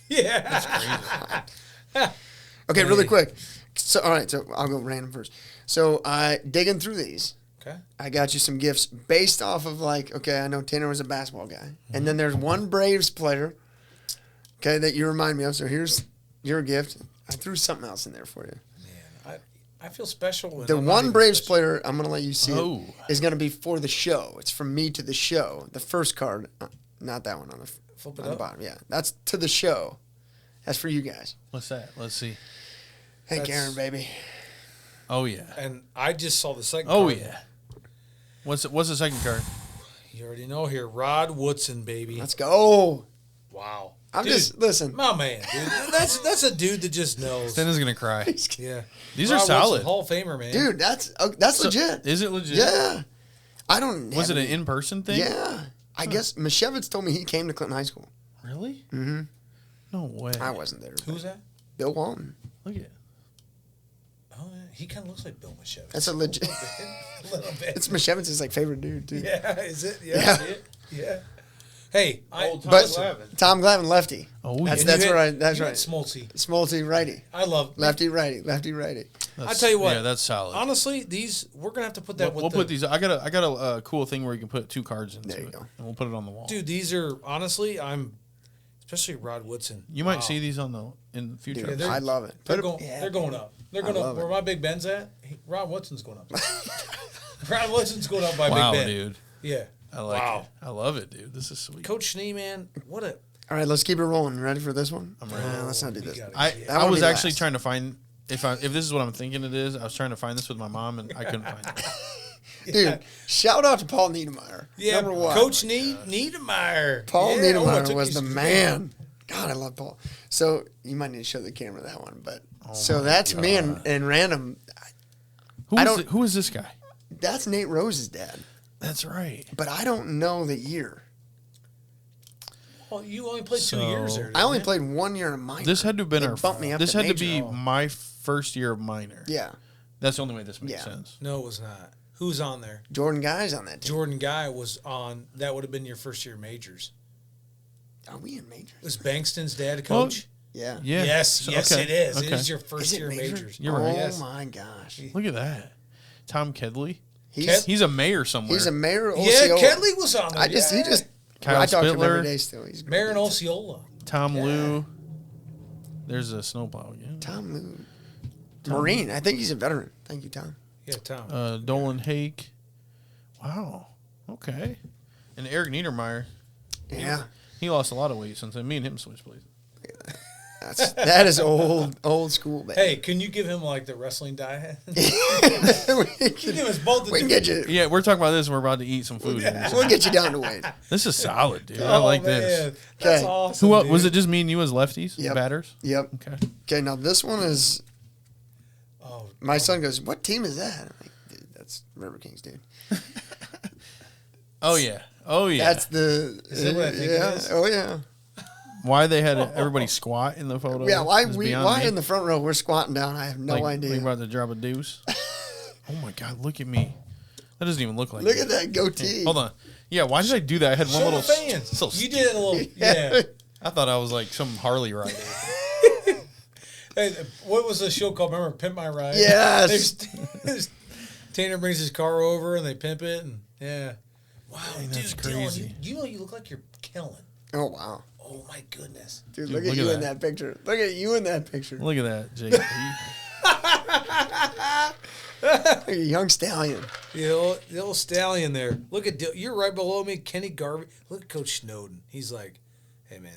Yeah. Okay, really quick. So all right, so I'll go random first. So digging through these. Okay. I got you some gifts based off of like, okay, I know Tanner was a basketball guy. And then there's one Braves player, okay, that you remind me of. So here's your gift. I threw something else in there for you. Man, I feel special. And The I'm not one even Braves special. player, I'm going to let you see Oh. it, is going to be for the show. It's from me to the show. The first card, not that one on the, Flip it on the up. bottom. Yeah, that's to the show. That's for you guys. What's that? Let's see. Hey, That's- Karen, baby. Oh yeah. And I just saw the second Oh card. yeah. What's the second card? You already know here. Rod Woodson, baby. Let's go. Wow. I'm Dude, just, listen. my man, dude. That's a dude that just knows. Stenda's gonna cry. Yeah. These Rod are solid. Woodson, Hall of Famer, man. Dude, that's legit. Is it legit? Yeah. I don't. Was it have an any- in-person thing? Yeah. I guess Mashevitz told me he came to Clinton High School. Really? Mm-hmm. No way. I wasn't there. Who's that? Bill Walton. Look at it. Oh, yeah. He kind of looks like Bill Mashevitz. That's a legit. A little bit. It's Mashevitz's like favorite dude too. Yeah, is it? Yeah. Yeah. Yeah. Yeah. Hey, But Tom Glavine, lefty. Oh, That's yeah. that's you right. had- That's you had right. Smoltzy. Smolty righty, I love lefty righty, lefty righty. I tell you what. Yeah, that's solid. Honestly, these we're gonna have to put that. We'll put these. I got a cool thing where you can put two cards into There you it, go. and we'll put it on the wall. Dude, these are honestly, especially Rod Woodson. you might Wow. see these in the future. Dude, they're- I love it. They're Put it- going. yeah. They're going up. They're I going up. love Where it. my Big Ben's at, Rod Woodson's going up. Rod Woodson's going up by Wow, Big Ben. dude. Yeah. I like Wow. it. I love it, dude. This is sweet. Coach Schnee, man, what a. All right, let's keep it rolling. You ready for this one? I'm ready. Let's not do We this. gotta- I That I would was be actually last. trying to find if this is what I'm thinking it is. I was trying to find this with my mom and I couldn't find it. Dude, shout out to Paul Niedermeyer. Yeah, Number one. Coach Niedermeyer. Paul Yeah, oh, I Niedermeyer took was you the to man. God, I love Paul. So you might need to show the camera that one, but so my that's me God. and random. Who is this guy? That's Nate Rose's dad, That's right. but I don't know the year. Well, you only played 2 So- years there. I only didn't played 1 year in minor. This had to have been They our. bumped me up This to had to major. be my first year of minor. Yeah, That's the only way this makes Yeah. sense. you? No, it was not. Who's on there? Jordan Guy's on that team. Jordan Guy was on. That would have been your first year majors. Are we in majors? Was Bankston's dad a Well, coach? Yeah. Yeah. Yes, So- yes, okay, it is. It okay. is your first Is it year major? majors. You're right. Oh Yes. my gosh. Look at that. Tom Kedley. He's He's a mayor somewhere. he's a mayor. Of Yeah, Osceola. Kedley was on there. He just. Kyle I talk to him Spittler. every day still. He's Mayor in Osceola. Tom Lou. There's a snowplow again. Tom Lou. Marine. I think he's a veteran. Thank you, Tom. Yeah, Tom. Dolan Hake. Wow. Okay. And Eric Niedermeyer. Yeah. He lost a lot of weight since then. Me and him switched places. That is old school, man. Hey, can you give him like the wrestling diet? we give us both. can get you. Yeah, we're talking about this. We're about to eat some food. Here, so. We'll get you down to weight. This is solid, dude. I like this. That's Okay. awesome. Who dude. was it? Just me and you as lefties, Yep. batters. Yep. Okay. Okay, now this one is. Oh, My son goes, "What team is that?" I'm like, "Dude, that's River Kings, dude." Oh yeah. Oh yeah. That's the. Is that what I think it yeah. is? Oh yeah. Why they had everybody squat in the photo? Yeah. Why is beyond me. in the front row we're squatting down? I have no like idea. about to drop a deuce. Oh my God! Look at me. That doesn't even look like. Look me. at that goatee. Hold on. Yeah. Why did I do that? I had one show little. the fans. So You did it a little. Yeah. I thought I was like some Harley rider. Hey, what was the show called? Remember Pimp My Ride? Yes. Tanner brings his car over and they pimp it, and yeah. Wow, Dang, dude, that's Dylan, crazy. you know you look like you're killing. Oh wow. Oh my goodness. Dude, Dude, look at look you at in that. that picture. Look at you in that picture. Look at that, Jake. Like a young stallion. The old stallion there. Look at you're right below me, Kenny Garvey. Look at Coach Snowden. He's like, hey man.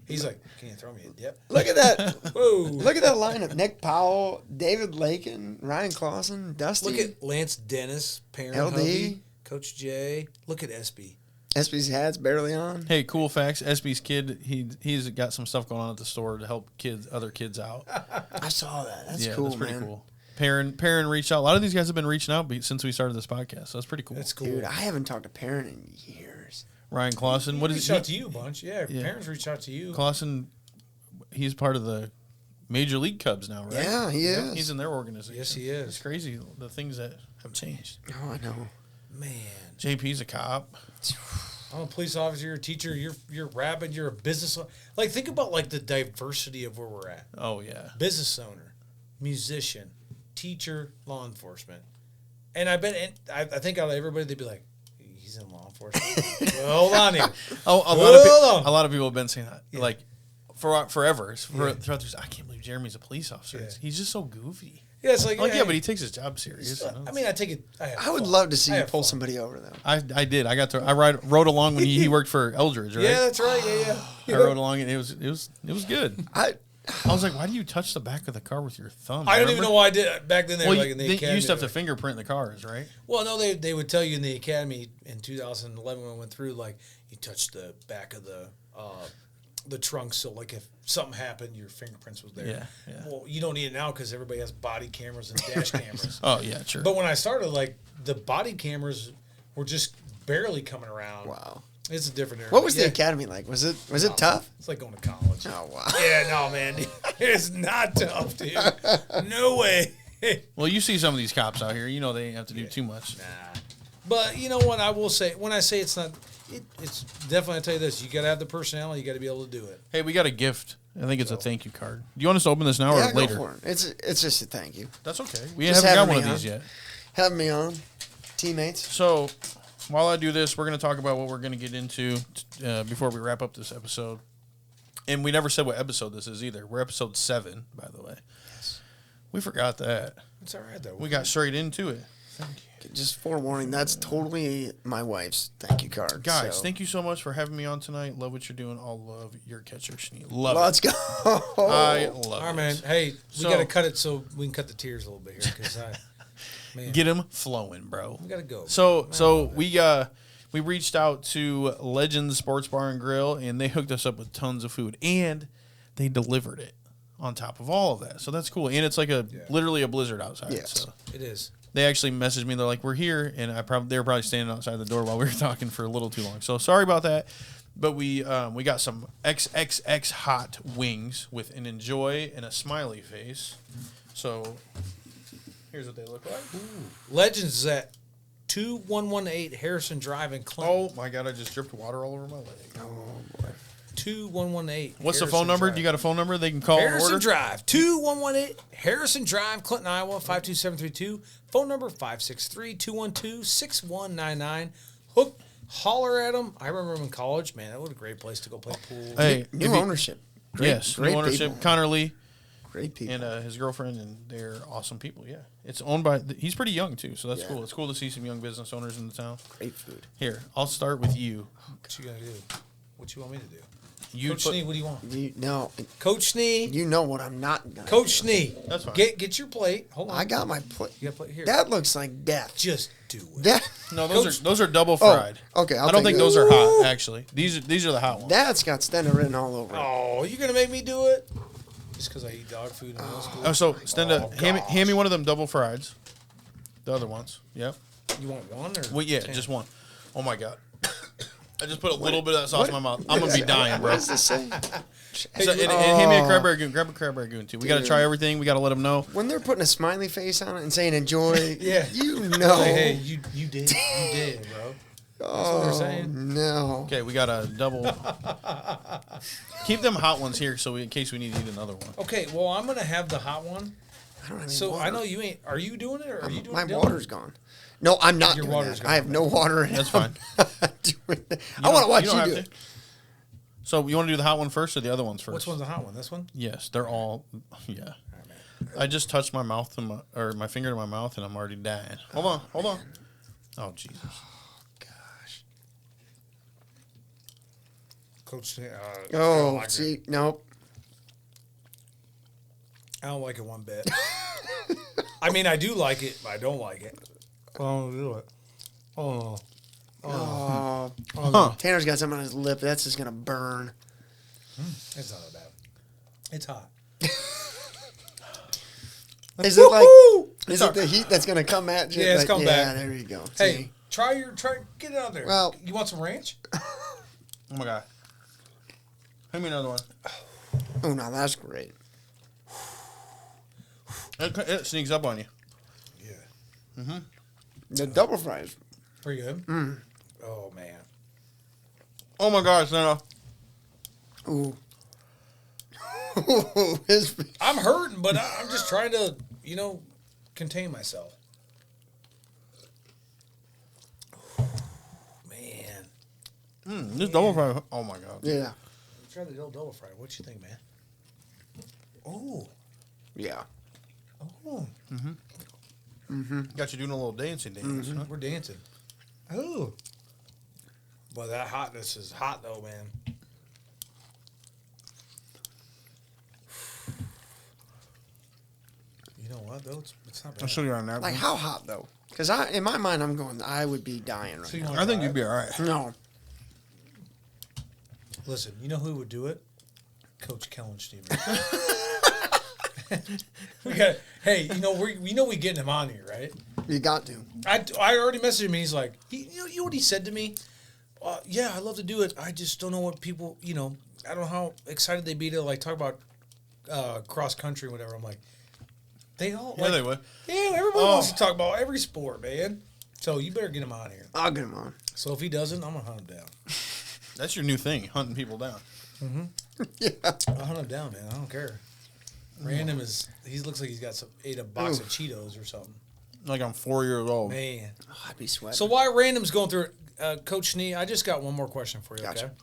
He's like, can you throw me a dip? Look at that. Whoa. Look at that lineup. Nick Powell, David Lakin, Ryan Clausen, Dusty. Look at Lance Dennis, Parent LD. Hubby, Coach J. Look at SB. SB's hat's barely on. Hey, cool facts. SB's kid, he's got some stuff going on at the store to help other kids out. I saw that. That's yeah, cool, that's pretty man. cool. Perrin reached out. A lot of these guys have been reaching out since we started this podcast. So that's pretty cool. That's cool. Dude, I haven't talked to Parent in years. Ryan Clausen, what is reached he? out to you a bunch. Yeah, parents reached out to you. Clausen, he's part of the Major League Cubs now, right? Yeah, he is. He's in their organization. Yes, he is. It's crazy the things that have changed. Oh, I know. Man. JP's a cop. I'm a police officer, you're a teacher, you're rapping, you're a business owner. Like, think about, like, the diversity of where we're at. Oh, yeah. Business owner, musician, teacher, law enforcement. And I bet, I think out of everybody, they'd be like, he's in law enforcement. Well, hold on here. Oh, a lot of people have been saying that. Yeah. Like, forever. Throughout this, I can't believe Jeremy's a police officer. Yeah. He's just so goofy. Yeah, it's like, Yeah, but he takes his job serious. You know? I mean, I take it. I would love to see you pull somebody over, though. I did. I rode along when he worked for Eldridge, right? Yeah, that's right. Yeah. I rode along and it was good. I was like, why do you touch the back of the car with your thumb? I don't even know why I did back then. They were like in the academy. You used to have to fingerprint the cars, right? Well, no, they would tell you in the academy in 2011 when I went through, like, you touch the back of the trunk, so like if something happened, your fingerprints was there. Yeah. Well, you don't need it now because everybody has body cameras and dash cameras. Oh yeah, sure. But when I started, like, the body cameras were just barely coming around. wow. It's a different era. What was the academy like? Was it tough? It's like going to college. Oh wow. Yeah, no, man, it's not tough, dude. No way. Well, you see some of these cops out here. You know they ain't have to do too much. Nah. But you know what I will say? When I say it's not, it's definitely. I tell you this: you got to have the personality. You got to be able to do it. Hey, we got a gift. I think it's a thank you card. Do you want us to open this now Yeah, or later? go for it. It's just a thank you. That's okay. We Just haven't got having one of me these on. yet. Having me on, teammates. So, while I do this, we're going to talk about what we're going to get into before we wrap up this episode. And we never said what episode this is either. We're episode 7, by the way. Yes. We forgot that. It's all right though. We got straight into it. Thank you. Just forewarning, that's totally my wife's thank you card. Guys, so. thank you so much for having me on tonight. Love what you're doing. All love your catcher, Schnee. Love Let's it. go. I love All right, it. man. Hey, we So- got to cut it so we can cut the tears a little bit here because man, Get him flowing, bro. we got to go. So we reached out to Legends Sports Bar and Grill, and they hooked us up with tons of food, and they delivered it on top of all of that. So that's cool, and it's like literally a blizzard outside. Yes. So It is. they actually messaged me. They're like, "We're here," and they were probably standing outside the door while we were talking for a little too long. So sorry about that. But we got some XXX hot wings with an enjoy and a smiley face. So here's what they look like. Legends is at 2118 Harrison Drive in Clinton. Oh my God! I just dripped water all over my leg. Oh boy. 2118. What's the Harrison phone number? Drive. Do you got a phone number they can call and Harrison order? Drive, 2118 Harrison Drive, Clinton, Iowa, 52732. Phone number 563-212-6199. Holler at them. I remember them in college. Man, that was a great place to go play pool. Hey, New ownership. yes, great new ownership. people. Connor Lee, Great people. And his girlfriend, and they're awesome people. Yeah, it's owned by. He's pretty young too, so that's Yeah. cool. It's cool to see some young business owners in the town. Great food. Here, I'll start with you. What you gonna do? What you want me to do? You Coach put- Schnee, what do you want? No, Coach Schnee. you know what I'm not gonna Coach do. Schnee. That's fine. Get your plate. Hold on. I got my plate. You got a plate here. That looks like death. Just do it. That No, Coach- those are double fried. okay, I'll I don't take think that. those are hot. Actually, these are the hot ones. That's got Stenda written all over it. Oh, you're gonna make me do it? Just because I eat dog food in middle school? Oh, so Stenda, Oh, hand me one of them double frieds. The other ones. Yep. You want one or? Well, yeah, 10? just one. Oh my god. I just put a little bit of that sauce in my mouth. I'm gonna be dying, What bro. does this say? So, and hand me a crab goon. Grab a crab goon too. We got to Dude. try everything. We got to let them know. When they're putting a smiley face on it and saying enjoy, Yeah. you know. Hey, you did, bro. oh, they're saying. no. Okay, we got a double. Keep them hot ones here, so in case we need to eat another one. Okay, well, I'm gonna have the hot one. I don't have any So water. I know you ain't. Are you doing it or are you doing My it? Dylan? water's gone. No, I'm not Your doing water's that. gone. I have no water in it. That's fine. I'm not doing that. I want to watch you don't do have it. to. So you want to do the hot one first or the other ones first? Which one's the hot one? This one? Yes, they're all. Yeah. All right, man. I just touched my mouth to my finger to my mouth, and I'm already dying. Hold on. Oh Jesus. Gosh. Coach. I don't Oh, like it. see, nope. I don't like it one bit. I mean, I do like it, but I don't like it. I don't do it. Oh. Oh, Huh. Tanner's got something on his lip. That's just gonna burn. It's not that bad. It's hot. Is it like? Woo-hoo! Is it the heat that's gonna come at you? Yeah, it's Like, come back. Yeah, there you go. Hey, See? try get it out there. Well- you want some ranch? Oh my god. Hand me another one. Oh, no, that's great. It sneaks up on you. Yeah. The double fries. Pretty good. Oh man. Oh my god, Stenda. Ooh. His- I'm hurting, but I'm just trying to, contain myself. Man. This double fry. Oh my god. yeah. Try the double fry. What you think, man? Oh. Yeah. Oh. Got you doing a little dancing dance. Huh? We're dancing. Oh. But that hotness is hot though, man. You know what though? It's not bad. I'll show you on that. Like, how hot, though? Because in my mind, I'm going, I would be dying right So you now. want I think to you'd be all right. No. Listen, you know who would do it? Coach Dylan Schneeberger. Hey, we know we getting him on here, right? You got to. I already messaged him. And he's like, you know what he said to me? Yeah, I'd love to do it. I just don't know what people, I don't know how excited they'd be to like talk about cross country or whatever. I'm like, they all, Yeah, they would. yeah, everybody wants to talk about every sport, man. So you better get him on here. I'll get him on. So if he doesn't, I'm gonna hunt him down. That's your new thing, hunting people down. Yeah. I'll hunt him down, man. I don't care. Random he looks like he's ate a box of Cheetos or something. Like I'm 4 years old. Man. Oh, I'd be sweating. So while Random's going through it, Coach Schnee, I just got one more question for you, Gotcha. okay?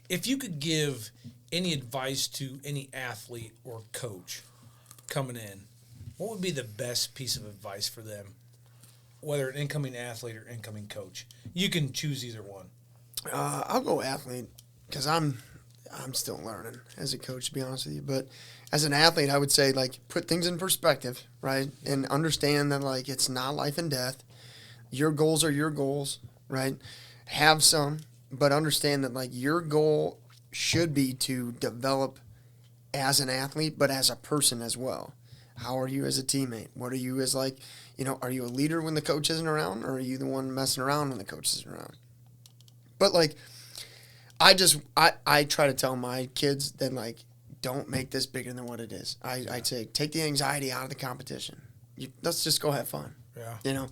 If you could give any advice to any athlete or coach coming in, what would be the best piece of advice for them? Whether an incoming athlete or incoming coach. You can choose either one. I'll go athlete because I'm still learning as a coach, to be honest with you. But as an athlete, I would say, like, put things in perspective, right? And understand that, like, it's not life and death. Your goals are your goals, right? Have some, but understand that, like, your goal should be to develop as an athlete, but as a person as well. How are you as a teammate? What are you as, like, are you a leader when the coach isn't around, or are you the one messing around when the coach isn't around? But, like, I try to tell my kids that, like, don't make this bigger than what it is. I say, take the anxiety out of the competition. Let's just go have fun. Yeah.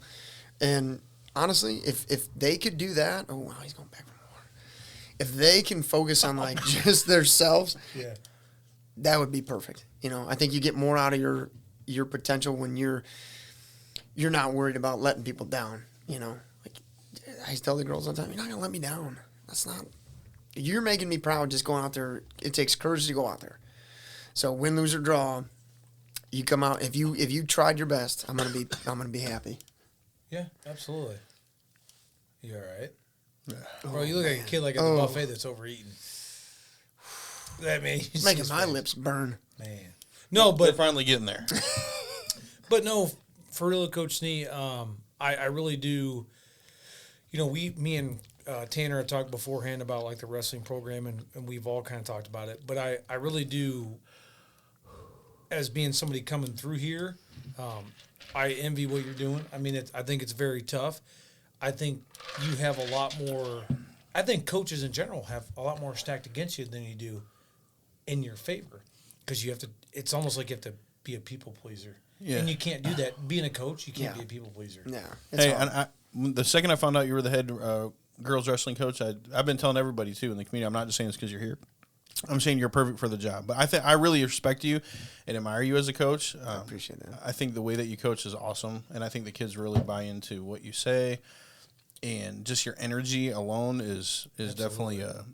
And honestly, if they could do that, oh, wow, he's going back for more. If they can focus on, like, just themselves, Yeah. that would be perfect. I think you get more out of your potential when you're not worried about letting people down. Like, I tell the girls all the time, you're not gonna let me down. That's not. You're making me proud just going out there. It takes courage to go out there. So win, lose or draw, you come out. If you tried your best, I'm gonna be happy. Yeah, absolutely. You all right? Yeah. Bro, you look like a kid like at the buffet that's overeaten. That it's making my lips burn. Man. No, but they're finally getting there. But no, for real, Coach Schnee, I really do. You know, me and Tanner had talked beforehand about like the wrestling program, and we've all kind of talked about it. But I really do, as being somebody coming through here, I envy what you're doing. I mean, I think it's very tough. I think you have a lot more. I think coaches in general have a lot more stacked against you than you do in your favor, because you have to. It's almost like you have to be a people pleaser. Yeah. And you can't do that. Being a coach, you can't be a people pleaser. Yeah. Hey, and the second I found out you were the head girls wrestling coach, I've been telling everybody too in the community. I'm not just saying this because you're here. I'm saying you're perfect for the job. But I really respect you and admire you as a coach. I appreciate that. I think the way that you coach is awesome, and I think the kids really buy into what you say, and just your energy alone is definitely the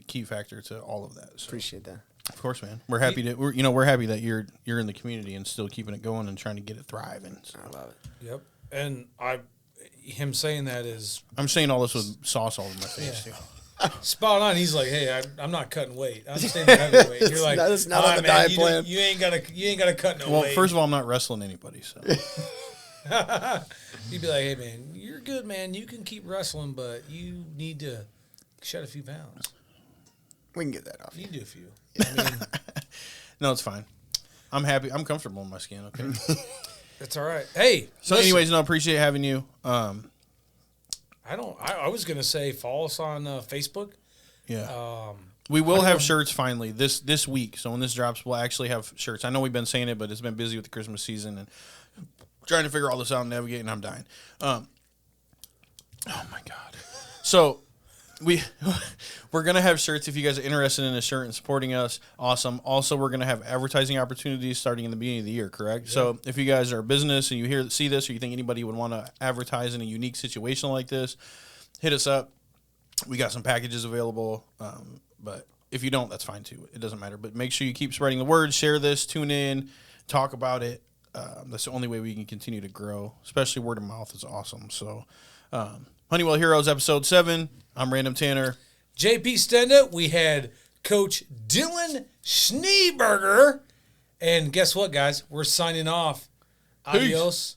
key factor to all of that. So. Appreciate that. Of course, man. We're happy we're happy that you're in the community and still keeping it going and trying to get it thriving. So. I love it. Yep. And him saying that is, I'm saying all this with sauce all over my face too. Spot on. He's like, hey, I'm not cutting weight. I'm staying heavyweight. You're like, that's not on the diet plan. You ain't gotta cut no weight. Well, first of all, I'm not wrestling anybody, so. You'd be like, hey man, you're good, man. You can keep wrestling, but you need to shed a few pounds. We can get that off. You can do a few. I mean, no, it's fine. I'm happy. I'm comfortable in my skin. Okay. That's all right. Hey. So, anyways, appreciate having you. I was gonna say follow us on Facebook. Yeah. We will have shirts finally this week. So when this drops, we'll actually have shirts. I know we've been saying it, but it's been busy with the Christmas season and trying to figure all this out and navigate, and I'm dying. Oh my God. So we're gonna have shirts if you guys are interested in a shirt and supporting us. Awesome. Also, we're gonna have advertising opportunities starting in the beginning of the year. Correct. Yeah. So if you guys are a business and you see this, or you think anybody would want to advertise in a unique situation like this, hit us up. We got some packages available. But if you don't, that's fine too. It doesn't matter. But make sure you keep spreading the word. Share this. Tune in. Talk about it. That's the only way we can continue to grow. Especially word of mouth is awesome. So, Honeywell Heroes episode 7. I'm Random Tanner. JP Stenda. We had Coach Dylan Schneeberger. And guess what, guys? We're signing off. Adios.